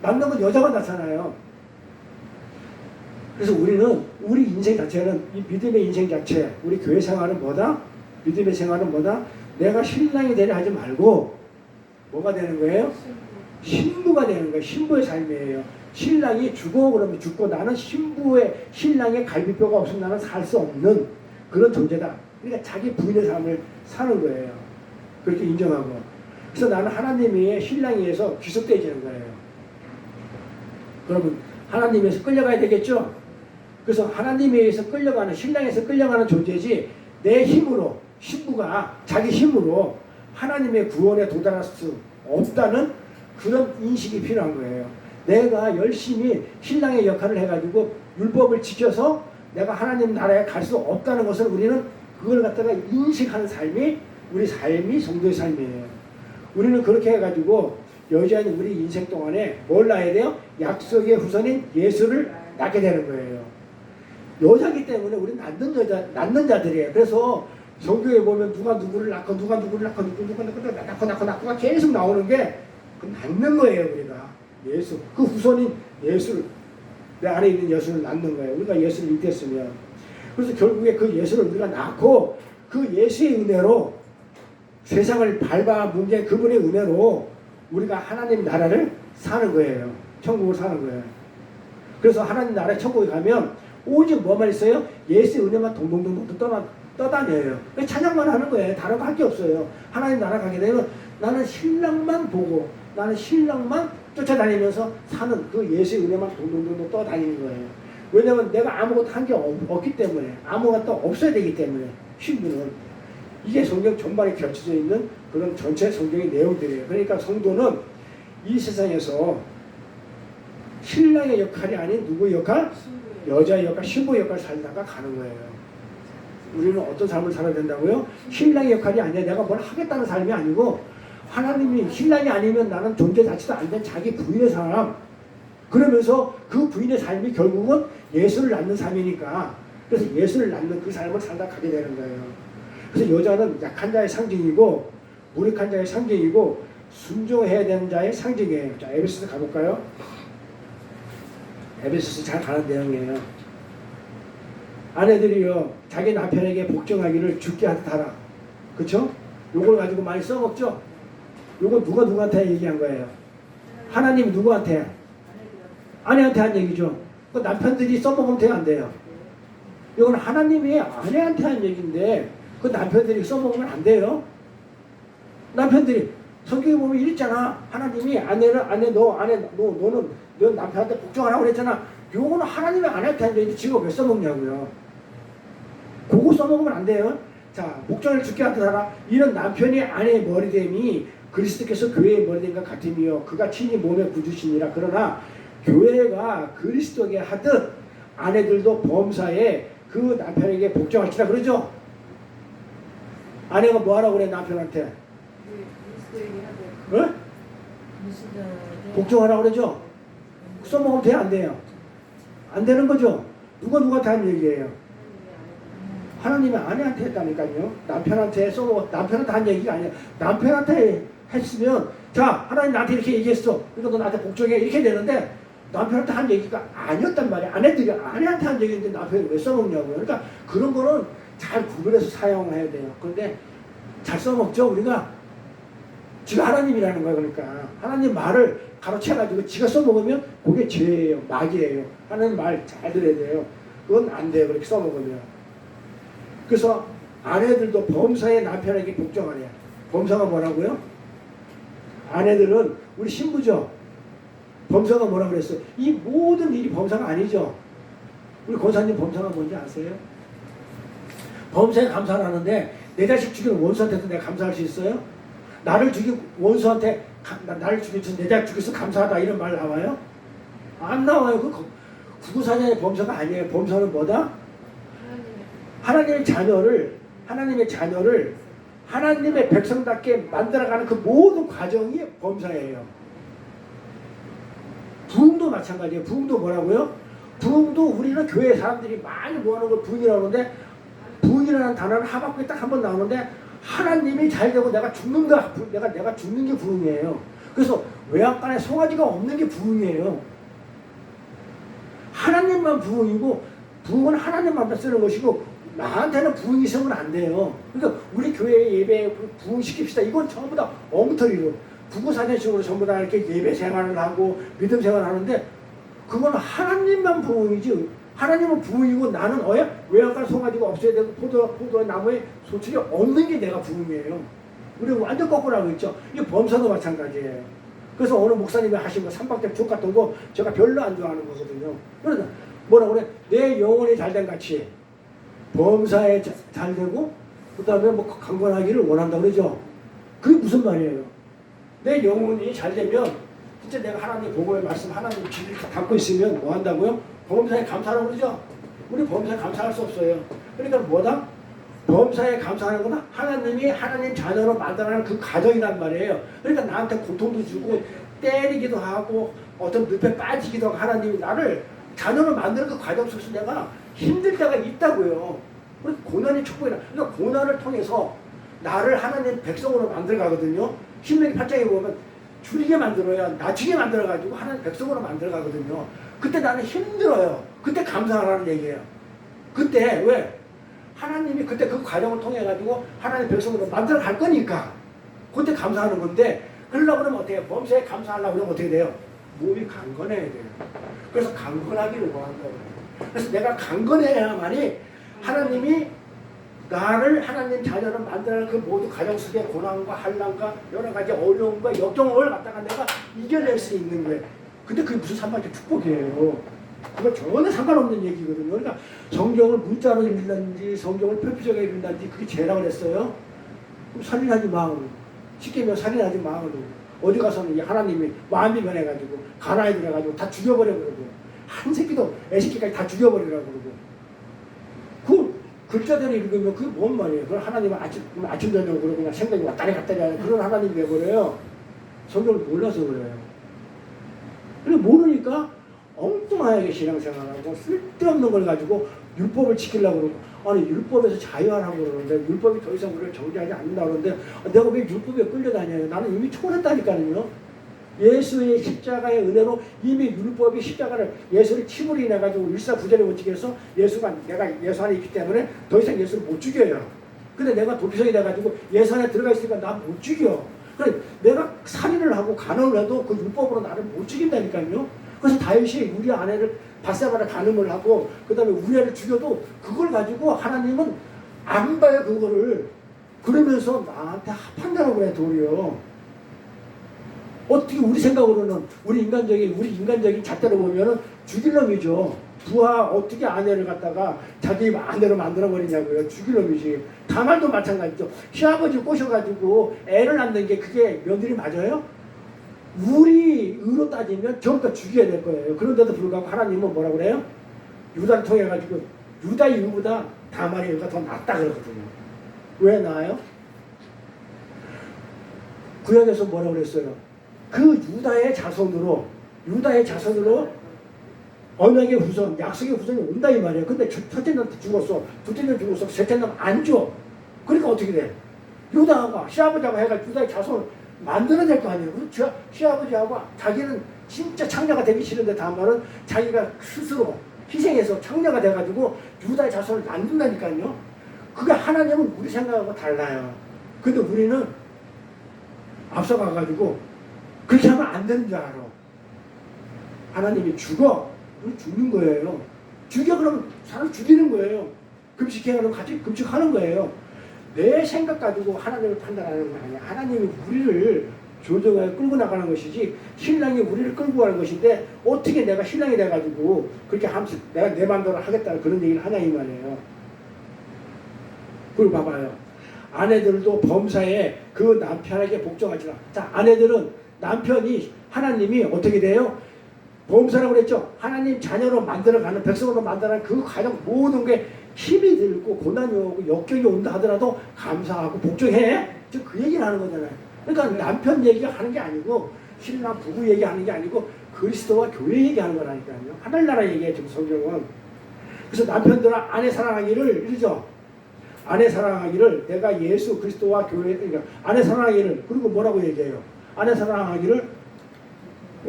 낳는 건 여자가 낳잖아요. 그래서 우리는 우리 인생 자체는, 이 믿음의 인생 자체, 우리 교회 생활은 뭐다? 믿음의 생활은 뭐다? 내가 신랑이 되려 하지 말고 뭐가 되는 거예요? 신부가 되는 거예요. 신부의 삶이에요. 신랑이 죽어 그러면 죽고, 나는 신랑의 갈비뼈가 없으면 나는 살 수 없는 그런 존재다. 그러니까 자기 부인의 삶을 사는 거예요. 그렇게 인정하고. 그래서 나는 하나님의 신랑에서 귀속되어지는 거예요. 그러면 하나님에서 끌려가야 되겠죠? 그래서 하나님에 의해서 끌려가는, 신랑에서 끌려가는 존재지, 내 힘으로, 신부가 자기 힘으로 하나님의 구원에 도달할 수 없다는 그런 인식이 필요한 거예요. 내가 열심히 신랑의 역할을 해가지고 율법을 지켜서 내가 하나님 나라에 갈 수 없다는 것을 우리는 그걸 갖다가 인식하는 삶이 우리 삶이 성도의 삶이에요. 우리는 그렇게 해가지고 여자는 우리 인생 동안에 뭘 낳아야 돼요? 약속의 후손인 예수를 낳게 되는 거예요. 여자기 때문에 우리 낳는 자들이에요. 그래서 성경에 보면 누가 누구를 낳고 누가 누구를 낳고 낳고가 계속 나오는 게 그 낳는 거예요. 우리가 예수 그 후손인 예수를 내 안에 있는 예수를 낳는 거예요. 우리가 예수를 믿겠으면. 그래서 결국에 그 예수를 우리가 낳고 그 예수의 은혜로 세상을 밟아문 게 그분의 은혜로 우리가 하나님 나라를 사는 거예요. 천국을 사는 거예요. 그래서 하나님 나라 천국에 가면 오직 뭐만 있어요? 예수의 은혜만 동동동동 떠다녀요. 찬양만 하는 거예요. 다른 거 할 게 없어요. 하나님 나라 가게 되면 나는 신랑만 보고 나는 신랑만 쫓아다니면서 사는 그 예수의 은혜만 동동동동 떠다니는 거예요. 왜냐면 내가 아무것도 한 게 없기 때문에 아무것도 없어야 되기 때문에 신부는 이게 성경 전반에 겹쳐져 있는 그런 전체 성경의 내용들이에요. 그러니까 성도는 이 세상에서 신랑의 역할이 아닌 누구의 역할? 여자의 역할, 신부의 역할을 살다가 가는 거예요. 우리는 어떤 삶을 살아야 된다고요? 신랑의 역할이 아니라 내가 뭘 하겠다는 삶이 아니고 하나님이 신랑이 아니면 나는 존재 자체도 안 된 자기 부인의 사람 그러면서 그 부인의 삶이 결국은 예수를 낳는 삶이니까 그래서 예수를 낳는 그 삶을 살다 가게 되는 거예요. 그래서 여자는 약한 자의 상징이고 무력한 자의 상징이고 순종해야 되는 자의 상징이에요. 자, 에베소서 가볼까요? 에베소서 잘 가는 내용이에요. 아내들이요 자기 남편에게 복종하기를 죽게 하라. 그쵸? 요걸 가지고 많이 써먹죠? 요건 누가 누구한테 얘기한 거예요? 하나님이 누구한테? 아내한테 한 얘기죠. 그 남편들이 써먹으면 돼요, 안 돼요? 이건 하나님이 아내한테 한 얘기인데 그 남편들이 써먹으면 안 돼요. 남편들이 성경에 보면 이랬잖아. 하나님이 너는 너 남편한테 복종하라고 그랬잖아. 요거는 하나님이 아내한테 한 얘기인데 지금 왜 써먹냐고요. 그거 써먹으면 안 돼요. 자, 복종을 죽게 하더라. 이런 남편이 아내의 머리됨이 그리스도께서 교회의 머리됨과 같으며 그가 친히 몸의 구주시니라. 그러나 교회가 그리스도에게 하듯 아내들도 범사에 그 남편에게 복종할지라 그러죠. 아내가 뭐 하라고 그래 남편한테? 어? 복종하라고 그러죠. 써먹으면 돼요, 안 돼요? 안 되는 거죠. 누가 다 한 얘기예요. 하나님이 아내한테 했다니까요. 남편한테 남편한테 한 얘기가 아니야. 남편한테 했으면 자 하나님 나한테 이렇게 얘기했어. 그러니까 너 나한테 복종해 이렇게 되는데 남편한테 한 얘기가 아니었단 말이야. 아내들이 아내한테 한 얘기인데 남편이 왜 써먹냐고요. 그러니까 그런 거는 잘 구별해서 사용해야 돼요. 그런데 잘 써먹죠. 우리가 지가 하나님이라는 거야. 그러니까 하나님 말을 가로채가지고 지가 써먹으면 그게 죄예요. 마귀예요. 하나님 말 잘 들어야 돼요. 그건 안 돼요. 그렇게 써먹으면. 그래서 아내들도 범사의 남편에게 복종하래요. 범사가 뭐라고요? 아내들은 우리 신부죠. 범사가 뭐라고 그랬어요? 이 모든 일이 범사가 아니죠. 우리 권사님 범사가 뭔지 아세요? 범사에 감사를 하는데 내 자식 죽인 원수한테도 내가 감사할 수 있어요? 나를 죽인 원수한테 나를 죽인 내 자식 죽여서 감사하다 이런 말 나와요? 안 나와요. 그 구구사년의 범사가 아니에요. 범사는 뭐다? 하나님의 자녀를 하나님의 백성답게 만들어가는 그 모든 과정이 범사예요. 부흥도 마찬가지예요. 부흥도 뭐라고요? 부흥도 우리는 교회 사람들이 많이 모아놓은 걸 부흥이라고 하는데 부흥이라는 단어는 하박국에 딱 한 번 나오는데 하나님이 잘 되고 내가 죽는다. 내가 죽는 게 부흥이에요. 그래서 외양간에 송아지가 없는 게 부흥이에요. 하나님만 부흥이고 부흥은 하나님만 쓰는 것이고 나한테는 부흥이 있으면 안 돼요. 그러니까 우리 교회 예배 부흥시킵시다. 이건 전부 다 엉터리로 구구사년식으로 전부 다 이렇게 예배 생활을 하고 믿음 생활을 하는데 그건 하나님만 부흥이지. 하나님은 부흥이고 나는 외양간 송아지가 없어야 되고 포도 나무에 소출이 없는 게 내가 부흥이에요. 우리 완전 거꾸라고 했죠. 이게 범사도 마찬가지예요. 그래서 어느 목사님이 하신 거 삼박대 족 같은 거 제가 별로 안 좋아하는 거거든요. 그러나 뭐라고 그래? 내 영혼이 잘된 같이 범사에 잘 되고 그 다음에 뭐 강건하기를 원한다고 그러죠. 그게 무슨 말이에요? 내 영혼이 잘 되면 진짜 내가 하나님 보고의 말씀 하나님 지를 담고 있으면 뭐 한다고요? 범사에 감사하라고 그러죠. 우리 범사에 감사할 수 없어요. 그러니까 뭐다? 범사에 감사하는 건 하나님이 하나님 자녀로 만들어가는 그 가정이란 말이에요. 그러니까 나한테 고통도 주고 때리기도 하고 어떤 늪에 빠지기도 하고 하나님이 나를 자녀로 만드는 그 과정 속에서 내가 힘들 때가 있다고요. 그래서 고난이 축복이라. 그러니까 고난을 통해서 나를 하나님 백성으로 만들어가거든요. 신명기 8장에 보면 줄이게 만들어야 낮추게 만들어가지고 하나님 백성으로 만들어가거든요. 그때 나는 힘들어요. 그때 감사하라는 얘기예요. 그때 왜? 하나님이 그때 그 과정을 통해 가지고 하나님 백성으로 만들어 갈 거니까 그때 감사하는 건데, 그러려고 그러면 어떻게 해요? 범사에 감사하려고 그러면 어떻게 돼요? 몸이 강건해야 돼요. 그래서 강건하기를 원한다고. 그래서 내가 강건해야만이 하나님이 나를 하나님 자녀로 만들어가는 그 모든 가정 속의 고난과 한란과 여러 가지 어려움과 역경을 갖다가 내가 이겨낼 수 있는 거예요. 근데 그게 무슨 상관적 축복이에요. 그거 전혀 상관없는 얘기거든요. 그러니까 성경을 문자로 읽는지 성경을 표피적으로 읽는지 그게 죄라고 그랬어요. 그럼 살인하지 마. 쉽게 말하면 살인하지 마. 어디 가서는 하나님이 마음이 변해가지고 가나에 들어가지고 다 죽여버려 그러고 한 새끼도 애새끼까지 다 죽여버리라고 그러고 그 글자대로 읽으면 그게 뭔 말이에요. 그걸 하나님은 아침 저녁으로 그냥 생각이 왔다리 갔다리 하는 그런 하나님이 돼버려요. 성경을 몰라서 그래요. 근데 모르니까 엉뚱하게 신앙생활하고 쓸데없는 걸 가지고 율법을 지키려고 그러고, 아니 율법에서 자유하라고 그러는데 율법이 더 이상 우리를 정죄하지 않는다고 그러는데 내가 왜 율법에 끌려다녀요? 나는 이미 초월했다니까요. 예수의 십자가의 은혜로 이미 율법이 십자가를 예수를 침으로 인해 가지고 일사부재를 못 지게 해서 내가 예수 안에 있기 때문에 더 이상 예수를 못 죽여요. 근데 내가 도피성이 돼가지고 예수 안에 들어가 있으니까 나 못 죽여. 그래 내가 살인을 하고 간음을 해도 그 율법으로 나를 못 죽인다니까요. 그래서 다윗이 우리 아내를 바세바를 간음을 하고 그 다음에 우리아를 죽여도 그걸 가지고 하나님은 안 봐요. 그거를. 그러면서 나한테 합한다라고 해 도리어. 어떻게 우리 생각으로는 우리 인간적인 잣대로 보면은 죽일 놈이죠. 부하 어떻게 아내를 갖다가 자기 아내로 만들어버리냐고요. 죽일 놈이지. 다말도 마찬가지죠. 시아버지 꼬셔가지고 애를 낳는 게 그게 며느리 맞아요? 우리 의로 따지면 전부 다 죽여야 될 거예요. 그런데도 불구하고 하나님은 뭐라고 그래요? 유다를 통해 가지고 유다의 의보다 다말의 의가 더 낫다 그러거든요. 왜 나아요? 구약에서 뭐라고 그랬어요? 그 유다의 자손으로 언약의 후손, 약속의 후손이 온다 이 말이에요. 근데 첫째는 죽었어, 둘째는 죽었어, 셋째는 안 줘. 그러니까 어떻게 돼? 유다가 시아버지하고 해가지고 유다의 자손을 만들어야 될 거 아니에요. 그렇죠? 시아버지하고 자기는 진짜 창녀가 되기 싫은데 다만은 자기가 스스로 희생해서 창녀가 돼가지고 유다의 자손을 만든다니까요. 그게 하나님은 우리 생각하고 달라요. 근데 우리는 앞서가가지고 그렇게 하면 안 되는 줄 알아. 하나님이 죽어. 우리 죽는 거예요. 죽여 그러면 사람 죽이는 거예요. 금식해가지고 같이 금식하는 거예요. 내 생각 가지고 하나님을 판단하는 거 아니야. 하나님이 우리를 조정하여 끌고 나가는 것이지 신랑이 우리를 끌고 가는 것인데 어떻게 내가 신랑이 돼가지고 그렇게 하면서 내가 내 마음대로 하겠다는 그런 얘기를 하냐 이 말이에요. 그리고 봐봐요. 아내들도 범사에 그 남편에게 복종하지라. 자, 아내들은 남편이 하나님이 어떻게 돼요? 범사라고 그랬죠. 하나님 자녀로 만들어가는 백성으로 만들어가는 그 과정 모든 게 힘이 들고 고난이 오고 역경이 온다 하더라도 감사하고 복종해. 지금 그 얘기를 하는 거잖아요. 그러니까 남편 얘기가 하는 게 아니고 신랑 부부 얘기하는 게 아니고 그리스도와 교회 얘기하는 거라니까요. 하늘나라 얘기예요. 지금 성경은. 그래서 남편들은 아내 사랑하기를 이러죠. 아내 사랑하기를 내가 예수 그리스도와 교회 그러니까 아내 사랑하기를 그리고 뭐라고 얘기해요? 아내 사랑하기를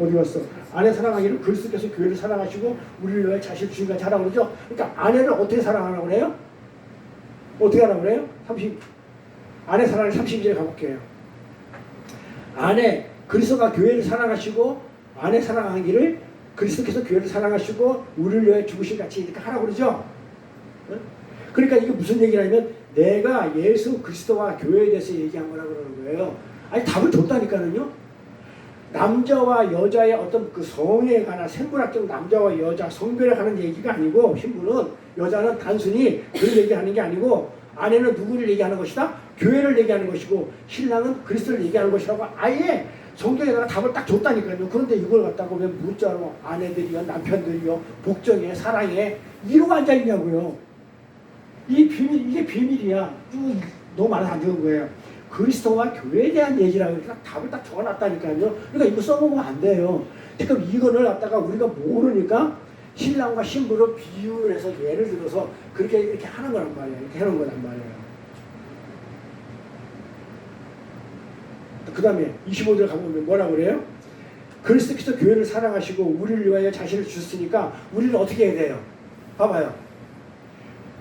어디 갔어? 아내 사랑하기를 그리스도께서 교회를 사랑하시고 우리를 위해 자신을 주신가 잘하고 그러죠. 그러니까 아내를 어떻게 사랑하라고 그래요? 어떻게 하라고 그래요? 아내 사랑을 32절에 가볼게요. 아내 그리스도가 교회를 사랑하시고 아내 사랑하기를 그리스도께서 교회를 사랑하시고 우리를 위해 죽으신 같이 이렇게 하라고 그러죠. 그러니까 이게 무슨 얘기냐면 내가 예수 그리스도와 교회에 대해서 얘기한 거라고 그러는 거예요. 아니 답을 줬다니까는요. 남자와 여자의 어떤 그 성에 관한 생물학적 남자와 여자 성별에 관한 얘기가 아니고 신부는 여자는 단순히 그런 얘기하는 게 아니고 아내는 누구를 얘기하는 것이다? 교회를 얘기하는 것이고 신랑은 그리스도를 얘기하는 것이라고 아예 성경에다가 답을 딱 줬다니까요. 그런데 이걸 갖다가 왜 문자로 아내들이요 남편들이요 복종해 사랑해 이러고 앉아있냐고요. 이게 비밀이야. 너무 말을 안 적은 거예요. 그리스도와 교회에 대한 얘기라고 딱 답을 딱 적어놨다니까요. 그러니까 이거 써보면 안 돼요. 지금 이거를 갖다가 우리가 모르니까 신랑과 신부를 비유를 해서 예를 들어서 그렇게 이렇게 하는 거란 말이에요. 이렇게 하는 거란 말이에요. 그 다음에 25절 가보면 뭐라고 그래요? 그리스도께서 교회를 사랑하시고 우리를 위하여 자신을 주셨으니까 우리는 어떻게 해야 돼요? 봐봐요.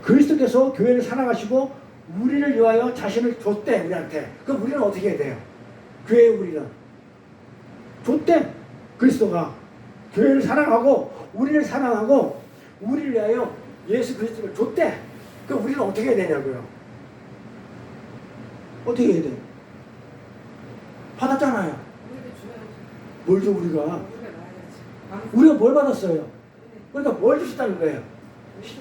그리스도께서 교회를 사랑하시고 우리를 위하여 자신을 줬대 우리한테. 그럼 우리는 어떻게 해야 돼요? 교회 우리는 줬대. 그리스도가 교회를 사랑하고 우리를 사랑하고 우리를 위하여 예수 그리스도를 줬대. 그럼 우리는 어떻게 해야 되냐고요? 어떻게 해야 돼요? 받았잖아요. 뭘 줘 우리가? 우리가 뭘 받았어요? 그러니까 뭘 주셨다는 거예요?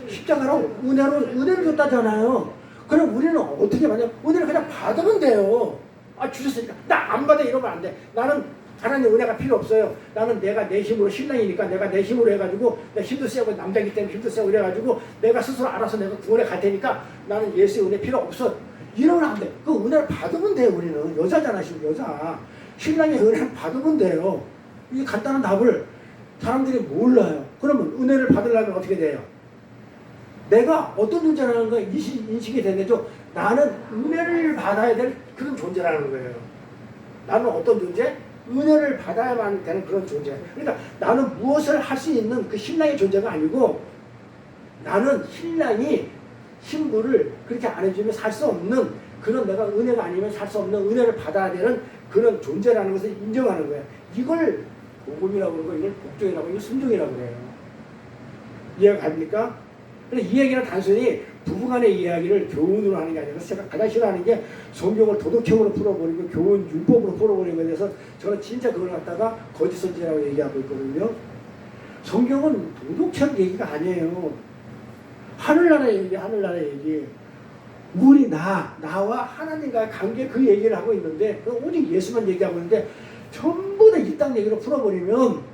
십자가로 은혜를 줬다잖아요. 그럼 우리는 어떻게 받냐? 은혜를 그냥 받으면 돼요. 아 주셨으니까 나 안 받아 이러면 안 돼. 나는 하나님 은혜가 필요 없어요. 나는 내가 내 힘으로 신랑이니까 내가 내 힘으로 해가지고 내 힘도 세고 남자이기 때문에 힘도 세고 이래가지고 내가 스스로 알아서 내가 구원에 갈 테니까 나는 예수의 은혜 필요 없어. 이러면 안 돼. 그 은혜를 받으면 돼요. 우리는 여자잖아. 지금 여자. 신랑의 은혜를 받으면 돼요. 이 간단한 답을 사람들이 몰라요. 그러면 은혜를 받으려면 어떻게 돼요? 내가 어떤 존재라는 걸 인식이 되는데도 나는 은혜를 받아야 될 그런 존재라는 거예요. 나는 어떤 존재? 은혜를 받아야만 되는 그런 존재. 그러니까 나는 무엇을 할 수 있는 그 신랑의 존재가 아니고 나는 신랑이 신부를 그렇게 안 해주면 살 수 없는 그런 내가 은혜가 아니면 살 수 없는 은혜를 받아야 되는 그런 존재라는 것을 인정하는 거예요. 이걸 복음이라고 그러고 이걸 복종이라고 이걸 순종이라고 그래요. 이해가 갑니까? 이 얘기는 단순히 부부간의 이야기를 교훈으로 하는 게 아니라 제가 가장 싫어하는 게 성경을 도덕형으로 풀어버리고 교훈 율법으로 풀어버리는 것에 대해서 저는 진짜 그걸 갖다가 거짓 선지라고 얘기하고 있거든요. 성경은 도덕적 얘기가 아니에요. 하늘나라 얘기, 하늘나라 얘기. 우리 나와 하나님과의 관계 그 얘기를 하고 있는데 오직 예수만 얘기하고 있는데 전부 다 이 땅 얘기로 풀어버리면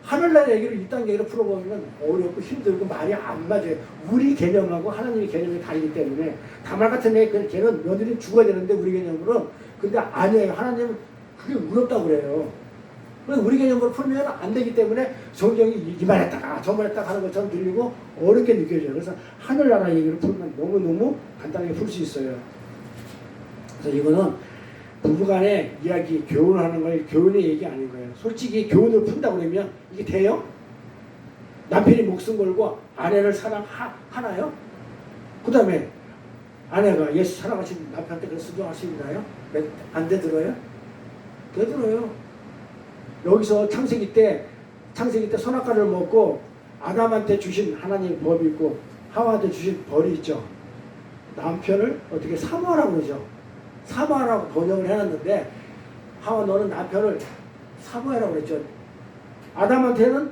하늘나라 얘기를 이 땅 얘기로 풀어보면 어렵고 힘들고 말이 안 맞아요. 우리 개념하고 하나님의 개념이 다르기 때문에 다말 같은 애 걔는 며느리 죽어야 되는데 우리 개념으로 근데 아니에요. 하나님은 그게 어렵다고 그래요. 그래서 우리 개념으로 풀면 안 되기 때문에 성경이 이 말했다가 저 말했다가 하는 것처럼 들리고 어렵게 느껴져요. 그래서 하늘나라 얘기를 풀면 너무너무 간단하게 풀 수 있어요. 그래서 이거는 부부간의 이야기, 교훈하는 걸 교훈의 얘기 아닌 거예요. 솔직히 교훈을 푼다고 그러면 이게 돼요? 남편이 목숨 걸고 아내를 사랑하나요? 그 다음에 아내가 예수 사랑하신 남편한테 그런 순종할 수 있나요? 안 되들어요? 되들어요. 여기서 창세기 때 선악과를 먹고 아담한테 주신 하나님의 법이 있고 하와한테 주신 벌이 있죠. 남편을 어떻게 사모하라고 그러죠. 사모하라고 번역을 해놨는데 하와 너는 남편을 사모하라고 그랬죠. 아담한테는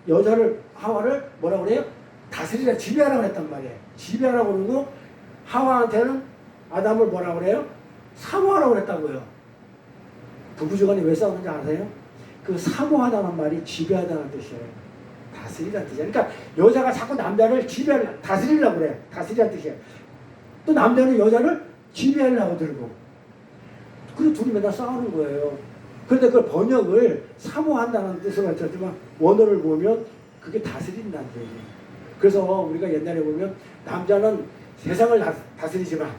여자를 하와를 뭐라고 그래요? 다스리라 지배하라고 했단 말이에요. 지배하라고 그러고 하와한테는 아담을 뭐라고 그래요? 사모하라고 그랬다고요. 부부지간에 왜 싸우는지 아세요? 그 사모하다는 말이 지배하다는 뜻이에요. 다스리라는 뜻이에요. 그러니까 여자가 자꾸 남자를 다스리려고 그래요. 다스리라는 뜻이에요. 또 남자는 여자를 지배하려고 들고 그리고 둘이 맨날 싸우는 거예요. 그런데 그걸 번역을 사모한다는 뜻으로 했지만 원어를 보면 그게 다스린다는 얘기예요. 그래서 우리가 옛날에 보면 남자는 세상을 다스리지만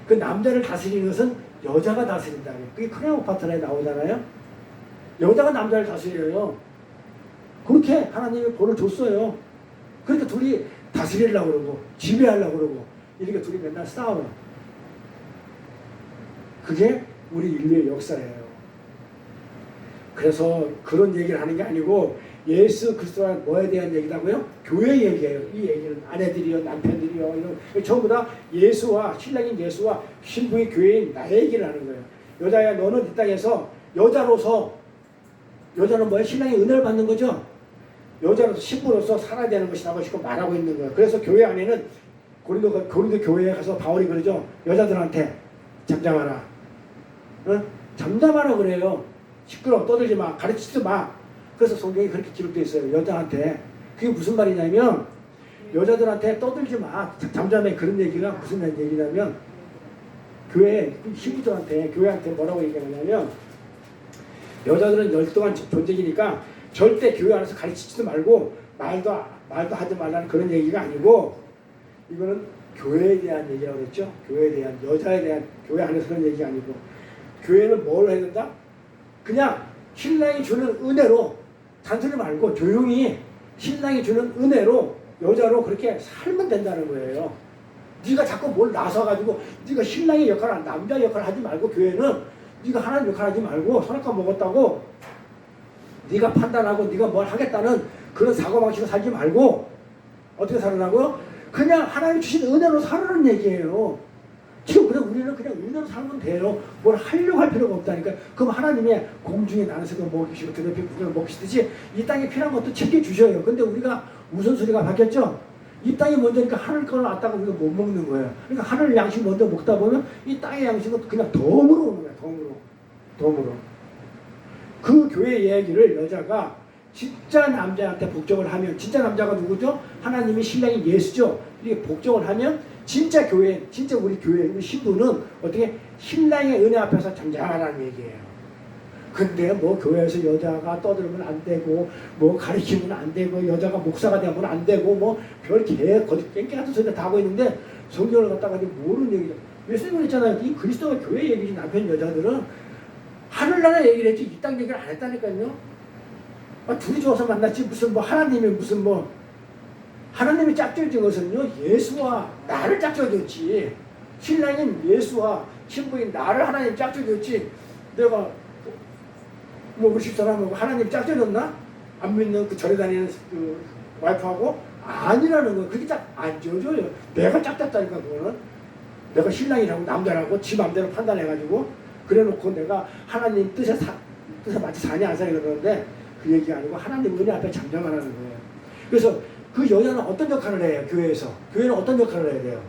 그 남자를 다스리는 것은 여자가 다스린다. 그게 클레오파트라에 나오잖아요. 여자가 남자를 다스려요. 그렇게 하나님이 벌을 줬어요. 그러니까 둘이 다스리려고 그러고 지배하려고 그러고 이렇게 둘이 맨날 싸워요. 그게 우리 인류의 역사예요. 그래서 그런 얘기를 하는 게 아니고 예수 그리스도와 뭐에 대한 얘기라고요? 교회 얘기예요. 이 얘기는 아내들이요, 남편들이요, 이런 전부 다 예수와 신랑인 예수와 신부의 교회인 나의 얘기를 하는 거예요. 여자야, 너는 이 땅에서 여자로서 여자는 뭐예요? 신랑의 은혜를 받는 거죠. 여자로서 신부로서 살아야 되는 것이라고 지금 말하고 있는 거예요. 그래서 교회 안에는 고린도 교회에 가서 바울이 그러죠. 여자들한테 잠잠하라. 어? 잠잠하라 그래요. 시끄러워 떠들지 마. 가르치지 마. 그래서 성경이 그렇게 기록되어 있어요. 여자한테. 그게 무슨 말이냐면 여자들한테 떠들지 마. 잠잠해. 그런 얘기가 무슨 얘기냐면 교회 신부들한테 교회한테 뭐라고 얘기하냐면 여자들은 열등한 존재이니까 절대 교회 안에서 가르치지도 말고 말도 하지 말라는 그런 얘기가 아니고 이거는 교회에 대한 얘기라고 그랬죠. 교회에 대한 여자에 대한 교회 안에서 그런 얘기가 아니고 교회는 뭘 해야 된다? 그냥 신랑이 주는 은혜로 단순히 말고 조용히 신랑이 주는 은혜로 여자로 그렇게 살면 된다는 거예요. 네가 자꾸 뭘 나서가지고 네가 신랑의 역할을 남자 역할을 하지 말고 교회는 네가 하나님 역할을 하지 말고 선악과 먹었다고 네가 판단하고 네가 뭘 하겠다는 그런 사고방식으로 살지 말고 어떻게 살으라고요? 그냥 하나님 주신 은혜로 살으라는 얘기예요. 지금 그래 우리는 그냥 은혜로 살면 돼요. 뭘 하려고 할 필요가 없다니까. 그럼 하나님의 공중에 나눠서 먹이시고 드높이 구경을 먹이시듯이 이 땅에 필요한 것도 챙겨주셔요. 근데 우리가 우선순위가 바뀌었죠. 이 땅이 먼저니까 하늘 걸 놨다가 우리가 못 먹는 거예요. 그러니까 하늘 양식 먼저 먹다 보면 이 땅의 양식은 그냥 덤으로 오는 거예요. 덤으로. 그 교회 이야기를 여자가 진짜 남자한테 복종을 하면 진짜 남자가 누구죠? 하나님이 신랑이 예수죠. 이렇게 복종을 하면 진짜 교회, 진짜 우리 교회 우리 신부는 어떻게 신랑의 은혜 앞에서 잠잠하라는 얘기예요. 근데 뭐 교회에서 여자가 떠들면 안 되고 뭐 가르치면 안 되고 여자가 목사가 되면 안 되고 뭐 별 깽깽 같은 소리 다 하고 있는데 성경을 갖다가 모르는 얘기죠. 예수님은 했잖아요. 이 그리스도가 교회 얘기지 남편 여자들은 하늘나라 얘기를 했지 이 땅 얘기를 안 했다니까요. 둘이 좋아서 만났지 무슨 뭐 하나님이 짝지어진 것은요 예수와 나를 짝지어줬지. 신랑인 예수와 신부인 나를 하나님 짝지어줬지. 내가 뭐 우리 집사람하고 하나님 짝지어줬나? 안 믿는 그 절에 다니는 그 와이프하고 아니라는 거예요. 그게 짝 안 지어줘요. 내가 짝졌다니까 그거는. 내가 신랑이라고 남자라고 지 맘대로 판단해가지고 그래놓고 내가 하나님 뜻에 맞춰 사냐 안 사냐 그러는데 그 얘기가 아니고 하나님 은혜 앞에 잠잠하라는 거예요. 그래서 그 여자는 어떤 역할을 해요? 교회에서. 교회는 어떤 역할을 해야 돼요?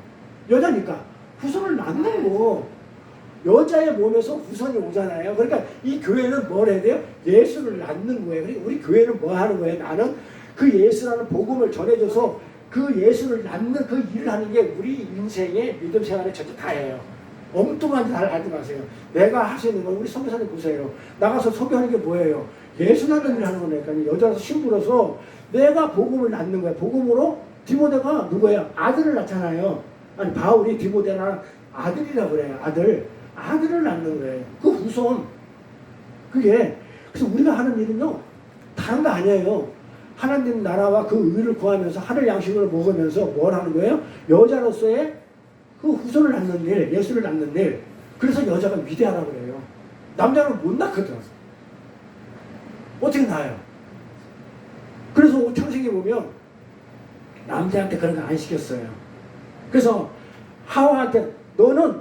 여자니까 후손을 낳는 거. 여자의 몸에서 후손이 오잖아요. 그러니까 이 교회는 뭘 해야 돼요? 예수를 낳는 거예요. 그러니까 우리 교회는 뭐 하는 거예요? 나는 그 예수라는 복음을 전해줘서 그 예수를 낳는 그 일을 하는 게 우리 인생의 믿음 생활의 전체 다예요. 엉뚱한 짓 하지 마세요. 내가 할 수 있는 건 우리 선교사님 보세요. 나가서 소개하는 게 뭐예요? 예수 낳는 일을 하는 거니까 여자로서 신부로서 내가 복음을 낳는 거야. 복음으로 디모데가 누구예요? 아들을 낳잖아요. 아니 바울이 디모데는 아들이라고 그래요. 아들을 낳는 거예요. 그 후손. 그게 그래서 우리가 하는 일은요 다른 거 아니에요. 하나님 나라와 그 의를 구하면서 하늘 양식을 먹으면서 뭘 하는 거예요? 여자로서의 그 후손을 낳는 일, 예수를 낳는 일. 그래서 여자가 위대하다고 그래요. 남자는 못 낳거든. 어떻게 낳아요? 그래서 창세기 보면 남자한테 그런 거 안 시켰어요. 그래서 하와한테 너는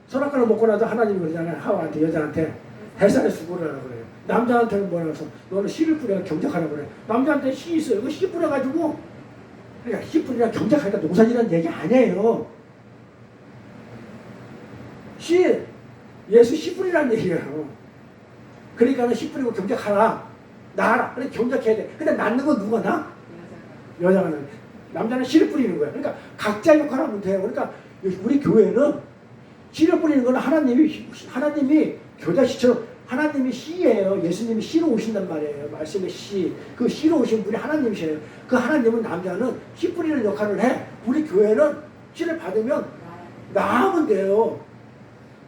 선악과를 먹고 나서 하나님이 그러잖아요. 하와한테 여자한테 햇살에 수고하라고 그래요. 남자한테는 뭐라고 해서 너는 씨를 뿌려 경작하라고 그래. 남자한테 씨 있어요. 그 씨 뿌려가지고 그러니까 씨 뿌리라 경작하니까 농사지라는 얘기 아니에요. 예수 씨 뿌리라는 얘기예요. 그러니까는 씨 뿌리고 경작하라. 낳아라. 그래 경작해야 돼. 근데 낳는 건 누가 낳아? 여자가 낳는. 남자는 씨를 뿌리는 거야. 그러니까 각자 역할을 하면 돼요. 그러니까 우리 교회는 씨를 뿌리는 건 하나님이 교자씨처럼 하나님이 씨예요. 예수님이 씨로 오신단 말이에요. 말씀의 씨. 그 씨로 오신 분이 하나님이세요. 그 하나님은 남자는 씨 뿌리는 역할을 해. 우리 교회는 씨를 받으면 나으면 돼요.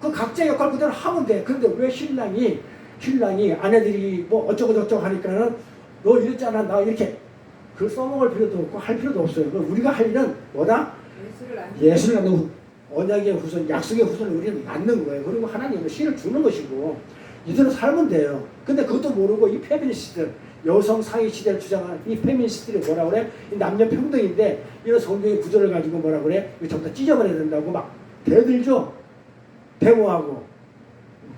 그 각자 역할 그대로 하면 돼. 근데 왜 신랑이 아내들이 뭐 어쩌고저쩌고 하니까는 너 이랬잖아. 나 이렇게 그 써먹을 필요도 없고 할 필요도 없어요. 우리가 할 일은 뭐다? 예수를 낳는 언약의 후손, 약속의 후손을 우리는 낳는 거예요. 그리고 하나님은 씨를 주는 것이고 이대로 살면 돼요. 근데 그것도 모르고 이 페미니스트들, 여성 상위 시대를 주장하는 이 페미니스트들이 뭐라 그래? 이 남녀 평등인데 이런 성경의 구조를 가지고 뭐라 그래? 이거 전부 다 찢어버려야 된다고 막 대들죠. 데모하고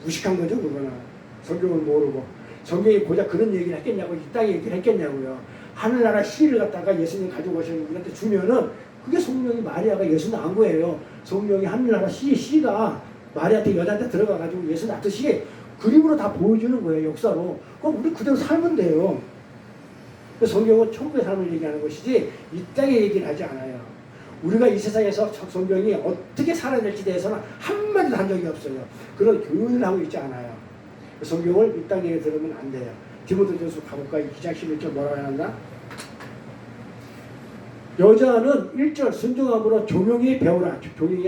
무식한 거죠 그거는. 성경을 모르고 성경이 고작 그런 얘기를 했겠냐고 이 땅에 얘기를 했겠냐고요. 하늘나라 씨를 갖다가 예수님 가지고 오시는 분한테 주면은 그게 성령이 마리아가 예수 낳은 거예요. 성령이 하늘나라 씨가 마리아한테 여자한테 들어가가지고 예수 낳듯이 그림으로 다 보여주는 거예요. 역사로. 그럼 우리 그대로 살면 돼요. 성경은 천국의 삶을 얘기하는 것이지 이 땅의 얘기를 하지 않아요. 우리가 이 세상에서 성경이 어떻게 살아야 될지 대해서는 한마디도 한 적이 없어요. 그런 교훈을 하고 있지 않아요. 성경을 이 땅 얘기 들으면 안 돼요. 디모데전서 가볼까? 이 기장 11절 뭐라고 하나? 여자는 1절 순종함으로 조용히 배우라.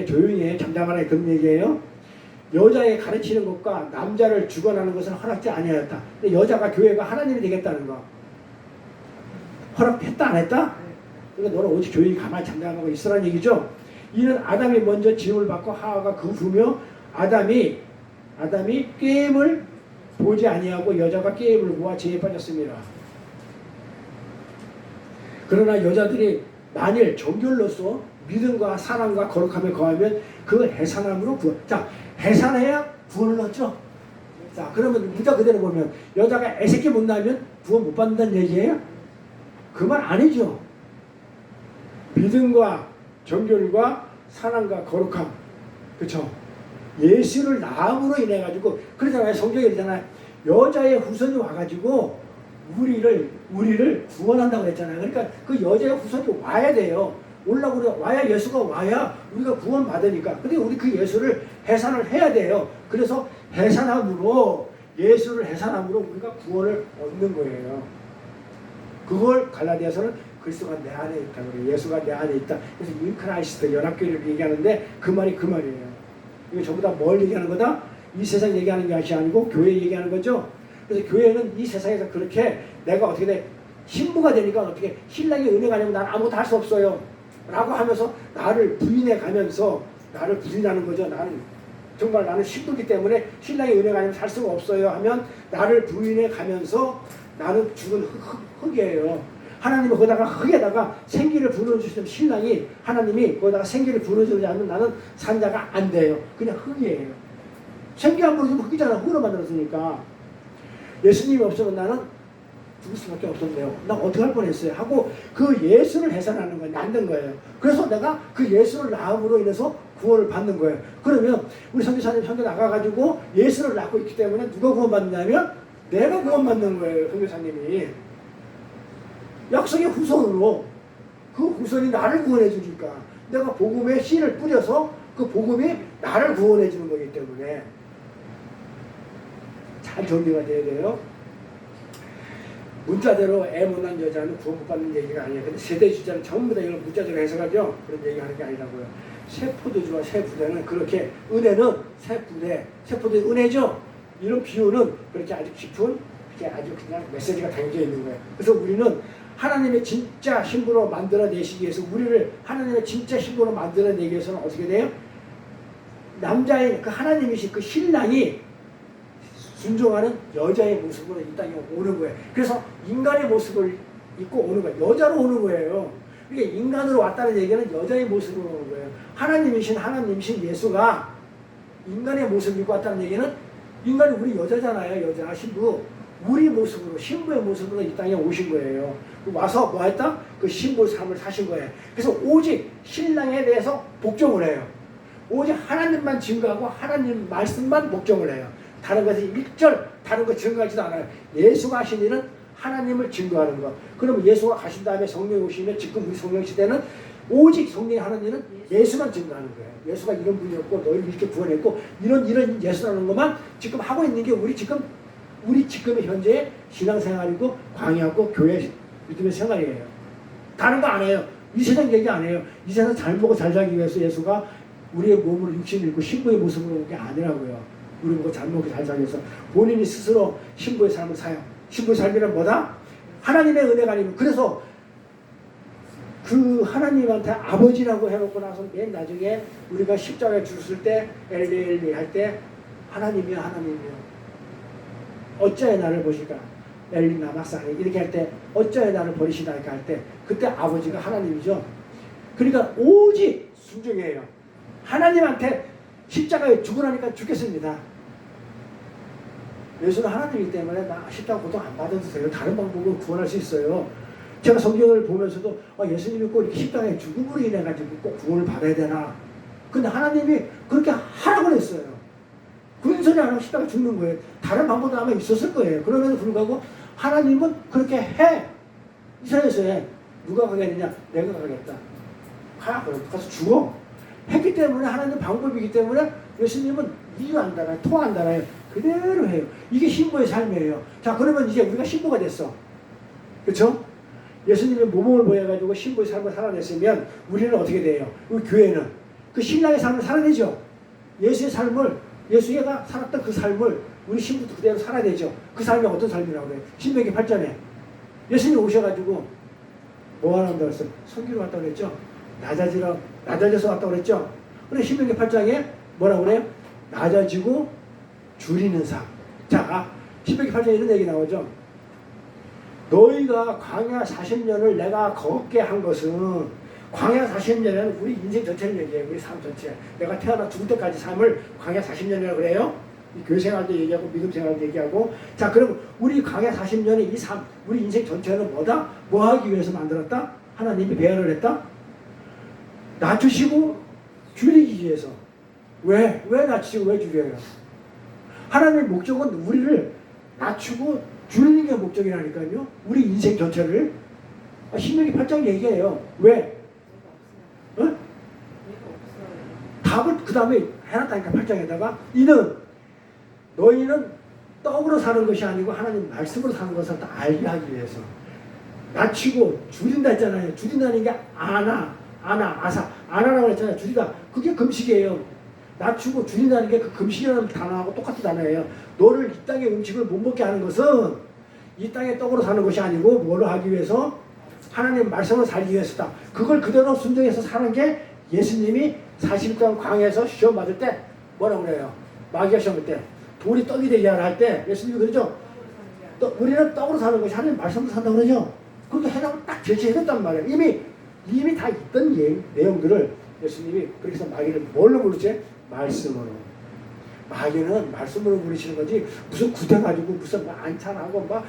조용히 해. 잠잠하라. 그런 얘기예요. 여자의 가르치는 것과 남자를 주관하는 것은 허락지 아니하였다. 근데 여자가 교회가 하나님이 되겠다는 거 허락했다 안 했다? 그러니까 너는 오직 조용히 가만히 잠잠하고 있으라는 얘기죠. 이는 아담이 먼저 지음을 받고 하와가 그 후며 아담이 게임을 보지 아니하고 여자가 게임을 보아 죄에 빠졌습니다. 그러나 여자들이 만일 정결로서 믿음과 사랑과 거룩함에 거하면 그 해산함으로 구원. 자, 해산해야 구원을 얻죠. 자, 그러면 문자 그대로 보면 여자가 애새끼 못 낳으면 구원 못 받는다는 얘기예요? 그 말 아니죠. 믿음과 정결과 사랑과 거룩함, 그렇죠? 예수를 낳음으로 인해 가지고 그러잖아요. 성경에 그러잖아요. 여자의 후손이 와가지고 우리를 구원한다고 했잖아요. 그러니까 그 여자의 후손이 와야 돼요. 와야 예수가 와야 우리가 구원 받으니까. 근데 우리 그 예수를 해산을 해야 돼요. 그래서 예수를 해산함으로 우리가 구원을 얻는 거예요. 그걸 갈라디아서는 그리스도가 내 안에 있다고 그래요. 예수가 내 안에 있다. 그래서 인크라이스트 연합교회를 얘기하는데 그 말이 그 말이에요. 이거 전부 다 뭘 얘기하는 거다? 이 세상 얘기하는 것이 아니고 교회 얘기하는 거죠. 그래서 교회는 이 세상에서 그렇게 내가 어떻게 돼? 신부가 되니까 어떻게 신랑의 은혜가 아니면 난 아무것도 할 수 없어요. 라고 하면서 나를 부인해 가면서 나를 부인하는 거죠. 나는 신부기 때문에 신랑의 은혜가 아니면 살 수가 없어요 하면 나를 부인해 가면서 나는 죽은 흙이에요. 하나님은 거기다가 흙에다가 생기를 불어주시는 신랑이 하나님이 거기다가 생기를 불어주지 않으면 나는 산자가 안 돼요. 그냥 흙이에요. 생기 안 불어주면 흙이잖아. 흙으로 만들었으니까. 예수님이 없으면 나는 죽을 수밖에 없었네요. 나 어떻게 할 뻔했어요. 하고 그 예수를 해산하는 거예요. 낳는 거예요. 그래서 내가 그 예수를 낳음으로 인해서 구원을 받는 거예요. 그러면 우리 선교사님 현대 나가가지고 예수를 낳고 있기 때문에 누가 구원받느냐면 내가 구원받는 거예요. 선교사님이. 약속의 후손으로 그 후손이 나를 구원해 주니까 내가 복음의 씨를 뿌려서 그 복음이 나를 구원해 주는 거기 때문에 잘 정리가 돼야 돼요. 문자대로 애 못난 여자는 구원 못 받는 얘기가 아니에요. 근데 세대 주자는 전부 다 이런 문자대로 해석하죠. 그런 얘기하는 게 아니라고요. 새 포도주와 새 부대는 그렇게 은혜는 새 포도의 은혜죠. 이런 비유는 그렇게 아주 깊은 아주 그냥 메시지가 담겨 있는 거예요. 그래서 우리는 하나님의 진짜 신부로 만들어내시기 위해서 우리를 하나님의 진짜 신부로 만들어내기 위해서는 어떻게 돼요? 남자의 그 하나님이신 그 신랑이 순종하는 여자의 모습으로 이 땅에 오는 거예요. 그래서 인간의 모습을 입고 오는 거예요. 여자로 오는 거예요. 그러니까 인간으로 왔다는 얘기는 여자의 모습으로 오는 거예요. 하나님이신 예수가 인간의 모습을 입고 왔다는 얘기는 인간이 우리 여자잖아요. 여자 신부. 우리 모습으로 신부의 모습으로 이 땅에 오신 거예요. 와서 뭐 했다? 그 신부의 삶을 사신 거예요. 그래서 오직 신랑에 대해서 복종을 해요. 오직 하나님만 증거하고 하나님 말씀만 복종을 해요. 다른 것은 1절 다른 거 증거하지도 않아요. 예수가 하신 일은 하나님을 증거하는 것. 그러면 예수가 가신 다음에 성령이 오시면 지금 우리 성령 시대는 오직 성령이 하는 일은 예수만 증거하는 거예요. 예수가 이런 분이었고 너희를 이렇게 구원했고 이런 예수라는 것만 지금 하고 있는 게 우리 지금의 현재의 신앙생활이고 광야고 교회 믿음의 생활이에요. 다른 거 안 해요. 이 세상 얘기 안 해요. 이 세상 잘 먹고 잘 살기 위해서 예수가 우리의 몸을 육신을 입고 신부의 모습으로 오는 게 아니라고요. 우리 보고 잘 먹고 잘 살기 위해서 본인이 스스로 신부의 삶을 사요. 신부의 삶이란 뭐다? 하나님의 은혜가 아니면 그래서 그 하나님한테 아버지라고 해놓고 나서 맨 나중에 우리가 십자가에 죽었을 때 엘리 할 때 하나님이여 어찌하여 나를 보실까? 엘리 나마사니 이렇게 할 때 어찌하여 나를 버리시나 이렇게 할 때 그때 아버지가 하나님이죠. 그러니까 오직 순종이에요. 하나님한테 십자가에 죽으라니까 죽겠습니다. 예수는 하나님이기 때문에 나 십자가 고통 안 받아도 돼요. 다른 방법으로 구원할 수 있어요. 제가 성경을 보면서도 예수님이 꼭 이렇게 십자가에 죽음으로 인해 가지고 꼭 구원을 받아야 되나? 근데 하나님이 그렇게 하라고 했어요. 그런 소리 안 하면 십자가 죽는 거예요. 다른 방법도 아마 있었을 거예요. 그럼에도 불구하고 하나님은 그렇게 해. 이사야서에 누가 가겠느냐? 내가 가겠다. 가서 죽어. 했기 때문에 하나님 방법이기 때문에 예수님은 이유 안 달아요. 토 안 달아요. 그대로 해요. 이게 신부의 삶이에요. 자, 그러면 이제 우리가 신부가 됐어. 그렇죠? 예수님이 모범을 보여가지고 신부의 삶을 살아냈으면 우리는 어떻게 돼요? 우리 교회는 그 신랑의 삶을 살아내죠. 예수의 삶을, 예수가 살았던 그 삶을 우리 신부도 그대로 살아야 되죠. 그 삶이 어떤 삶이라고 그래요? 신명기 8장에 예수님 오셔가지고 뭐 하는다고 그랬어요? 섬기러 왔다고 그랬죠. 낮아져서 왔다고 그랬죠. 근데 신명기 8장에 뭐라고 그래요? 낮아지고 줄이는 삶. 자, 신명기 8장에 이런 얘기 나오죠. 너희가 광야 40년을 내가 걷게 한 것은, 광야 40년은 우리 인생 전체를 얘기해요. 우리 삶 전체. 내가 태어나 죽을 때까지 삶을 광야 40년이라고 그래요. 교회 생활도 얘기하고 믿음 생활도 얘기하고. 자, 그럼 우리 광야 40년의 이 삶, 우리 인생 전체는 뭐다? 뭐 하기 위해서 만들었다? 하나님이 배언을 했다? 낮추시고 줄이기 위해서. 왜 낮추시고 왜 줄여요? 하나님의 목적은 우리를 낮추고 줄이는 게 목적이라니까요. 우리 인생 전체를. 신명기 8장 얘기해요. 왜? 어? 답을 그 다음에 해놨다니까. 8장에다가 너희는 떡으로 사는 것이 아니고 하나님 말씀으로 사는 것을 다 알게 하기 위해서. 낮추고 줄인다 했잖아요. 줄인다는 게 아나라고 했잖아요. 줄이다. 그게 금식이에요. 낮추고 줄인다는 게 그 금식이라는 단어하고 똑같은 단어예요. 너를 이 땅의 음식을 못 먹게 하는 것은 이 땅의 떡으로 사는 것이 아니고 뭐를 하기 위해서? 하나님 말씀을 살기 위해서다. 그걸 그대로 순종해서 사는 게 예수님이 40일 동안 광야에서 시험 받을 때 뭐라고 그래요? 마귀가 시험할 때 돌이 떡이 되게 하라 할 때 예수님이 그러죠. 우리는 떡으로 사는 것이 하나님 말씀으로 산다고 그러죠. 그렇게 해라고 딱 제시해줬단 말이에요. 이미 다 있던 내용들을 예수님이 그렇게 해서 마귀를 뭘로 부르지? 말씀으로. 마귀는 말씀으로 부르시는 거지 무슨 구대가지고 무슨 막 안찬하고 막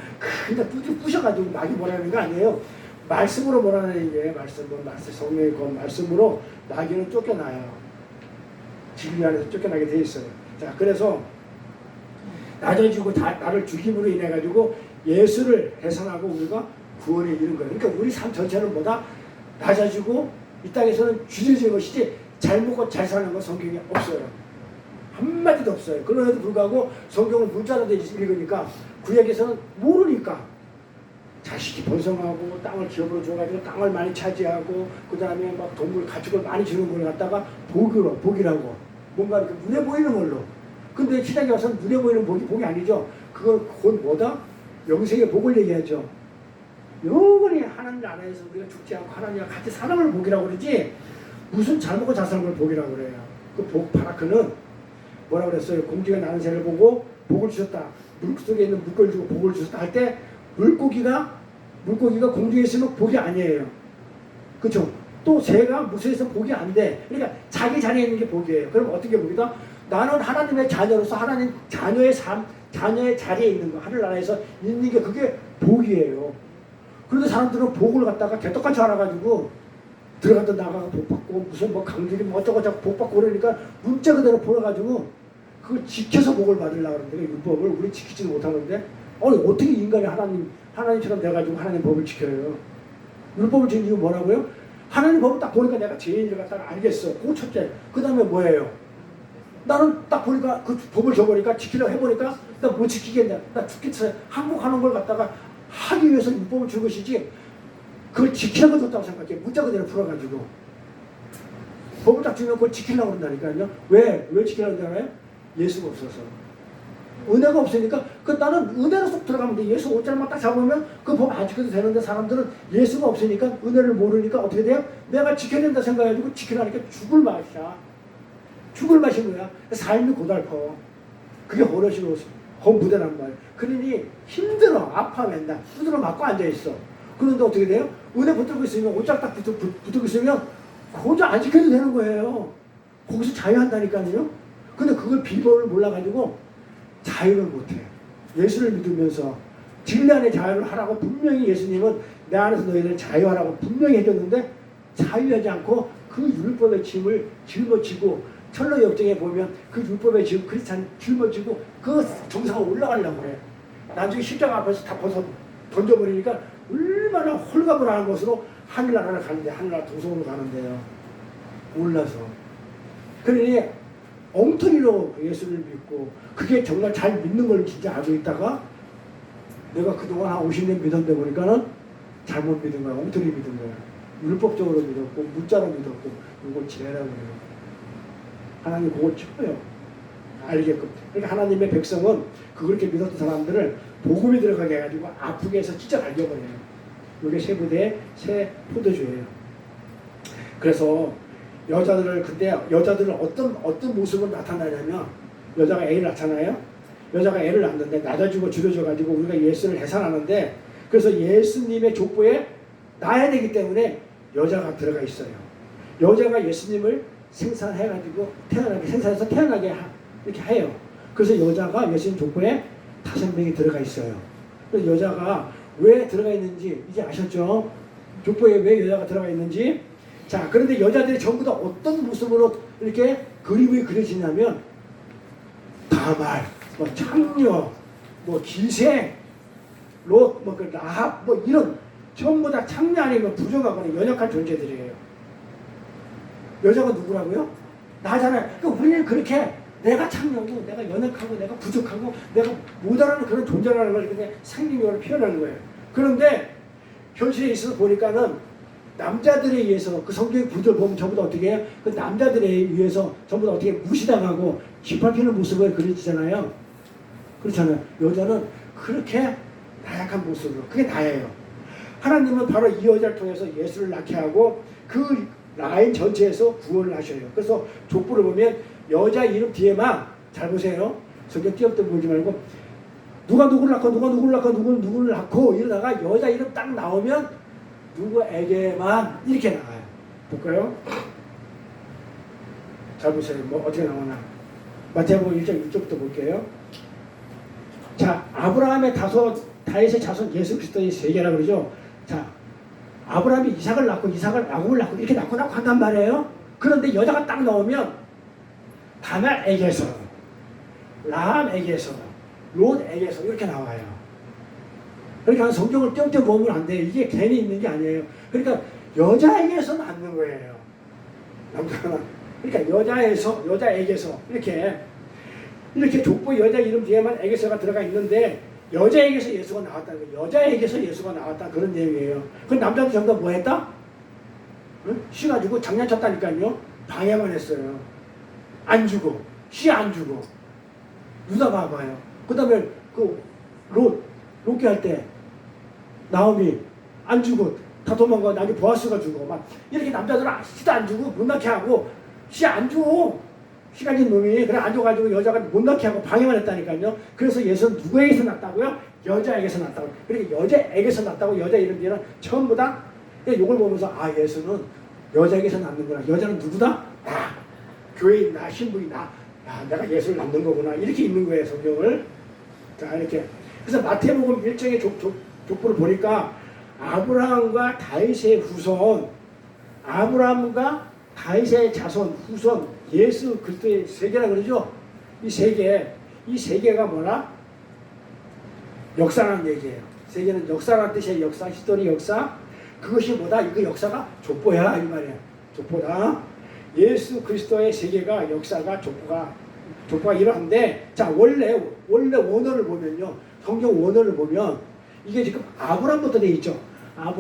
그냥 부셔가지고 마귀 뭐라는 거 아니에요. 말씀으로 뭐라는 게 성령의 그 말씀으로 마귀는 쫓겨나요. 진리 안에서 쫓겨나게 돼 있어요. 자, 그래서 낮아지고 나를 죽임으로 인해 가지고 예수를 해산하고 우리가 구원에 이른 거예요. 그러니까 우리 삶 전체는 뭐다? 낮아지고 이 땅에서는 줄여진 것이지 잘 먹고 잘 사는 건 성경에 없어요. 한마디도 없어요. 그럼에도 불구하고 성경을 문자로 돼 읽으니까 구약에서는 모르니까 자식이 번성하고 땅을 기업으로 줘가지고 땅을 많이 차지하고 그 다음에 막 동물 가축을 많이 주는 걸 갖다가 복이라고 뭔가 이렇게 눈에 보이는 걸로. 근데 시작에 와서는 눈에 보이는 복이 아니죠. 그건 곧 뭐다? 영생의 복을 얘기하죠. 영원히 하나님 나라에서 우리가 죽지 않고 하나님과 같이 사는 걸 복이라고 그러지 무슨 잘 먹고 잘 사는 걸 복이라고 그래요. 그 복 파라크는 뭐라고 그랬어요? 공기가 나는 새를 보고 복을 주셨다. 물속에 있는 물고기를 주고 복을 주셨다 할 때 물고기가 공중에 있으면 복이 아니에요. 그렇죠? 또 새가 무수해서 복이 안 돼. 그러니까 자기 자리에 있는 게 복이에요. 그럼 어떻게 복이다? 나는 하나님의 자녀로서 하나님 자녀의 삶, 자녀의 자리에 있는 거, 하늘나라에서 있는 게 그게 복이에요. 그런데 사람들은 복을 갖다가 개떡같이 알아가지고 들어갔다 나가고 복받고 무슨 뭐 강들이 뭐 어쩌고저쩌고 복받고 그러니까 문자 그대로 보여가지고 그걸 지켜서 복을 받으려고 그러는데 율법을 우리 지키지도 못하는데 어떻게 인간이 하나님처럼 돼가지고 하나님 법을 지켜요. 율법을 지킨 이유 뭐라고요? 하나님 법을 딱 보니까 내가 죄인을 갖다가 알겠어. 그거 첫째. 그 다음에 뭐예요? 나는 딱 보니까 그 법을 줘보니까 지키려고 해보니까 나 못 지키겠냐. 나 죽겠어. 항복하는 걸 갖다가 하기 위해서 율법을 준 것이지 그걸 지키려고 줬다고 생각해. 문자 그대로 풀어가지고 법을 딱 주면 그걸 지키려고 그런다니까요. 왜 지키려고 그러나요? 예수가 없어서. 은혜가 없으니까 나는 은혜로 쏙 들어가면 돼. 예수 옷자락만 딱 잡으면 그 법 안 지켜도 되는데 사람들은 예수가 없으니까 은혜를 모르니까 어떻게 돼요? 내가 지켜야 된다 생각해가지고 지키라니까 죽을 맛인 거야. 삶이 고달퍼. 그게 어르신으로 무대란 말이야. 그러니 힘들어. 아파 맨날. 두드러 맞고 앉아있어. 그런데 어떻게 돼요? 은혜 붙들고 있으면 옷자락 딱 붙들고 있으면 혼자 안 지켜도 되는 거예요. 거기서 자유한다니까요. 근데 그걸 비법을 몰라가지고 자유를 못해. 예수를 믿으면서 진리 안에 자유를 하라고 분명히 예수님은 내 안에서 너희들 자유하라고 분명히 해줬는데 자유하지 않고 그 율법의 짐을 짊어지고 철로 역정에 보면 그 율법의 짐 크리스찬 짊어지고 그 정상을 올라가려고 그래. 나중에 십자가 앞에서 다 던져버리니까 얼마나 홀가분한 것으로 하늘나라를 가는데, 하늘나라 도성으로 가는데요. 몰라서. 그러니 엉터리로 예수를 믿고 그게 정말 잘 믿는 걸 진짜 알고 있다가 내가 그동안 한 50년 믿었는데 보니까는 잘못 믿은 거야. 엉터리 믿은 거야. 율법적으로 믿었고 무자로 믿었고 이걸 지내라고 해요. 하나님 그걸 쳐요. 알게끔. 그러니까 하나님의 백성은 그렇게 믿었던 사람들을 복음이 들어가게 해가지고 아프게 해서 진짜 갈겨버려요. 이게 세부대의 새 포도주예요. 그래서 여자들을, 근데 여자들은 어떤 모습으로 나타나냐면, 여자가 애를 낳잖아요. 여자가 애를 낳는데 낮아지고 줄여져가지고 우리가 예수를 해산하는데, 그래서 예수님의 족보에 낳아야 되기 때문에 여자가 들어가 있어요. 여자가 예수님을 생산해가지고 생산해서 태어나게 이렇게 해요. 그래서 여자가 예수님 족보에 5명이 들어가 있어요. 그래서 여자가 왜 들어가 있는지 이제 아셨죠? 족보에 왜 여자가 들어가 있는지. 자, 그런데 여자들이 전부 다 어떤 모습으로 이렇게 그림이 그려지냐면, 다말, 뭐 창녀, 뭐 기생, 롯, 뭐 그 라합, 뭐 이런 전부 다 창녀 아니면 부정하거나 연약한 존재들이에요. 여자가 누구라고요? 나잖아요. 그러니까 우리는 그렇게 내가 창녀고, 내가 연약하고, 내가 부족하고, 내가 못알아는 그런 존재라는 걸 그냥 상징적으로 표현하는 거예요. 그런데 현실에 있어서 보니까는 남자들에 의해서 그 성경의 구절 보면 전부 다 어떻게 해요? 그 남자들에 의해서 전부 다 어떻게 무시당하고 짓밟히는 모습을 그려지잖아요. 그렇잖아요. 여자는 그렇게 나약한 모습으로, 그게 나예요. 하나님은 바로 이 여자를 통해서 예수를 낳게 하고 그 라인 전체에서 구원을 하셔요. 그래서 족보를 보면 여자 이름 뒤에만, 잘 보세요. 성경 띄엄띄엄 보지 말고 누가 누구를 낳고 누가 누구를 낳고 누구를 낳고 이러다가 여자 이름 딱 나오면 누구에게만 이렇게 나와요. 볼까요? 잘 보세요. 뭐 어떻게 나오나. 마태복음 1장 6절부터 볼게요. 자, 아브라함의 다윗의 자손 예수 그리스도의 세계라 그러죠. 자, 아브라함이 이삭을 낳고 이삭을 야곱을 낳고 이렇게 낳고 한단 말이에요. 그런데 여자가 딱 나오면 다말에게서, 라함에게서, 롯에게서 이렇게 나와요. 그러니까 성경을 띄엄띄엄 보면 안 돼요. 이게 괜히 있는 게 아니에요. 그러니까 여자에게서 낳는 거예요. 남자가. 그러니까 여자에게서 이렇게 족보 여자 이름 뒤에만 에게서가 들어가 있는데 여자에게서 예수가 나왔다는 거예요. 여자에게서 예수가 나왔다, 그런 내용이에요. 그 남자도 전부 뭐 했다? 응? 쉬가지고 장난쳤다니까요. 방해만 했어요. 안 주고, 쉬 안 주고. 누가 봐봐요. 그 다음에 롯게 할 때 나오미 안 주고 다 도망가. 나중에 보아스가 주고 막 이렇게 남자들은 씨도 안 주고 못 낳게 하고, 씨 안 줘. 씨 가진 놈이 그래 안 줘가지고 여자가 못 낳게 하고 방해만 했다니까요. 그래서 예수는 누구에게서 낳았다고요? 여자에게서 낳았다고. 그러니까 여자에게서 낳았다고. 여자 이름 뒤에는 전부 다 이걸 보면서 예수는 여자에게서 낳는구나. 여자는 누구다? 교회인 나, 신부인 나. 내가 예수를 낳는 거구나. 이렇게 읽는 거예요, 성경을. 자, 이렇게. 그래서 마태복음 1장의 족보를 보니까 아브라함과 다윗의 후손, 아브라함과 다윗의 자손, 후손, 예수 그리스도의 세계라 그러죠. 이 세계가 뭐라? 역사라는 얘기예요. 세계는 역사라는 뜻이에요. 역사, 히스토리 역사. 그것이 뭐다? 그 역사가 족보야, 이 말이야. 족보다. 예수 그리스도의 세계가, 역사가, 족보가 이러한데, 자, 원래 원어를 보면요. 성경 원어를 보면 이게 지금 아브라함부터 돼 있죠.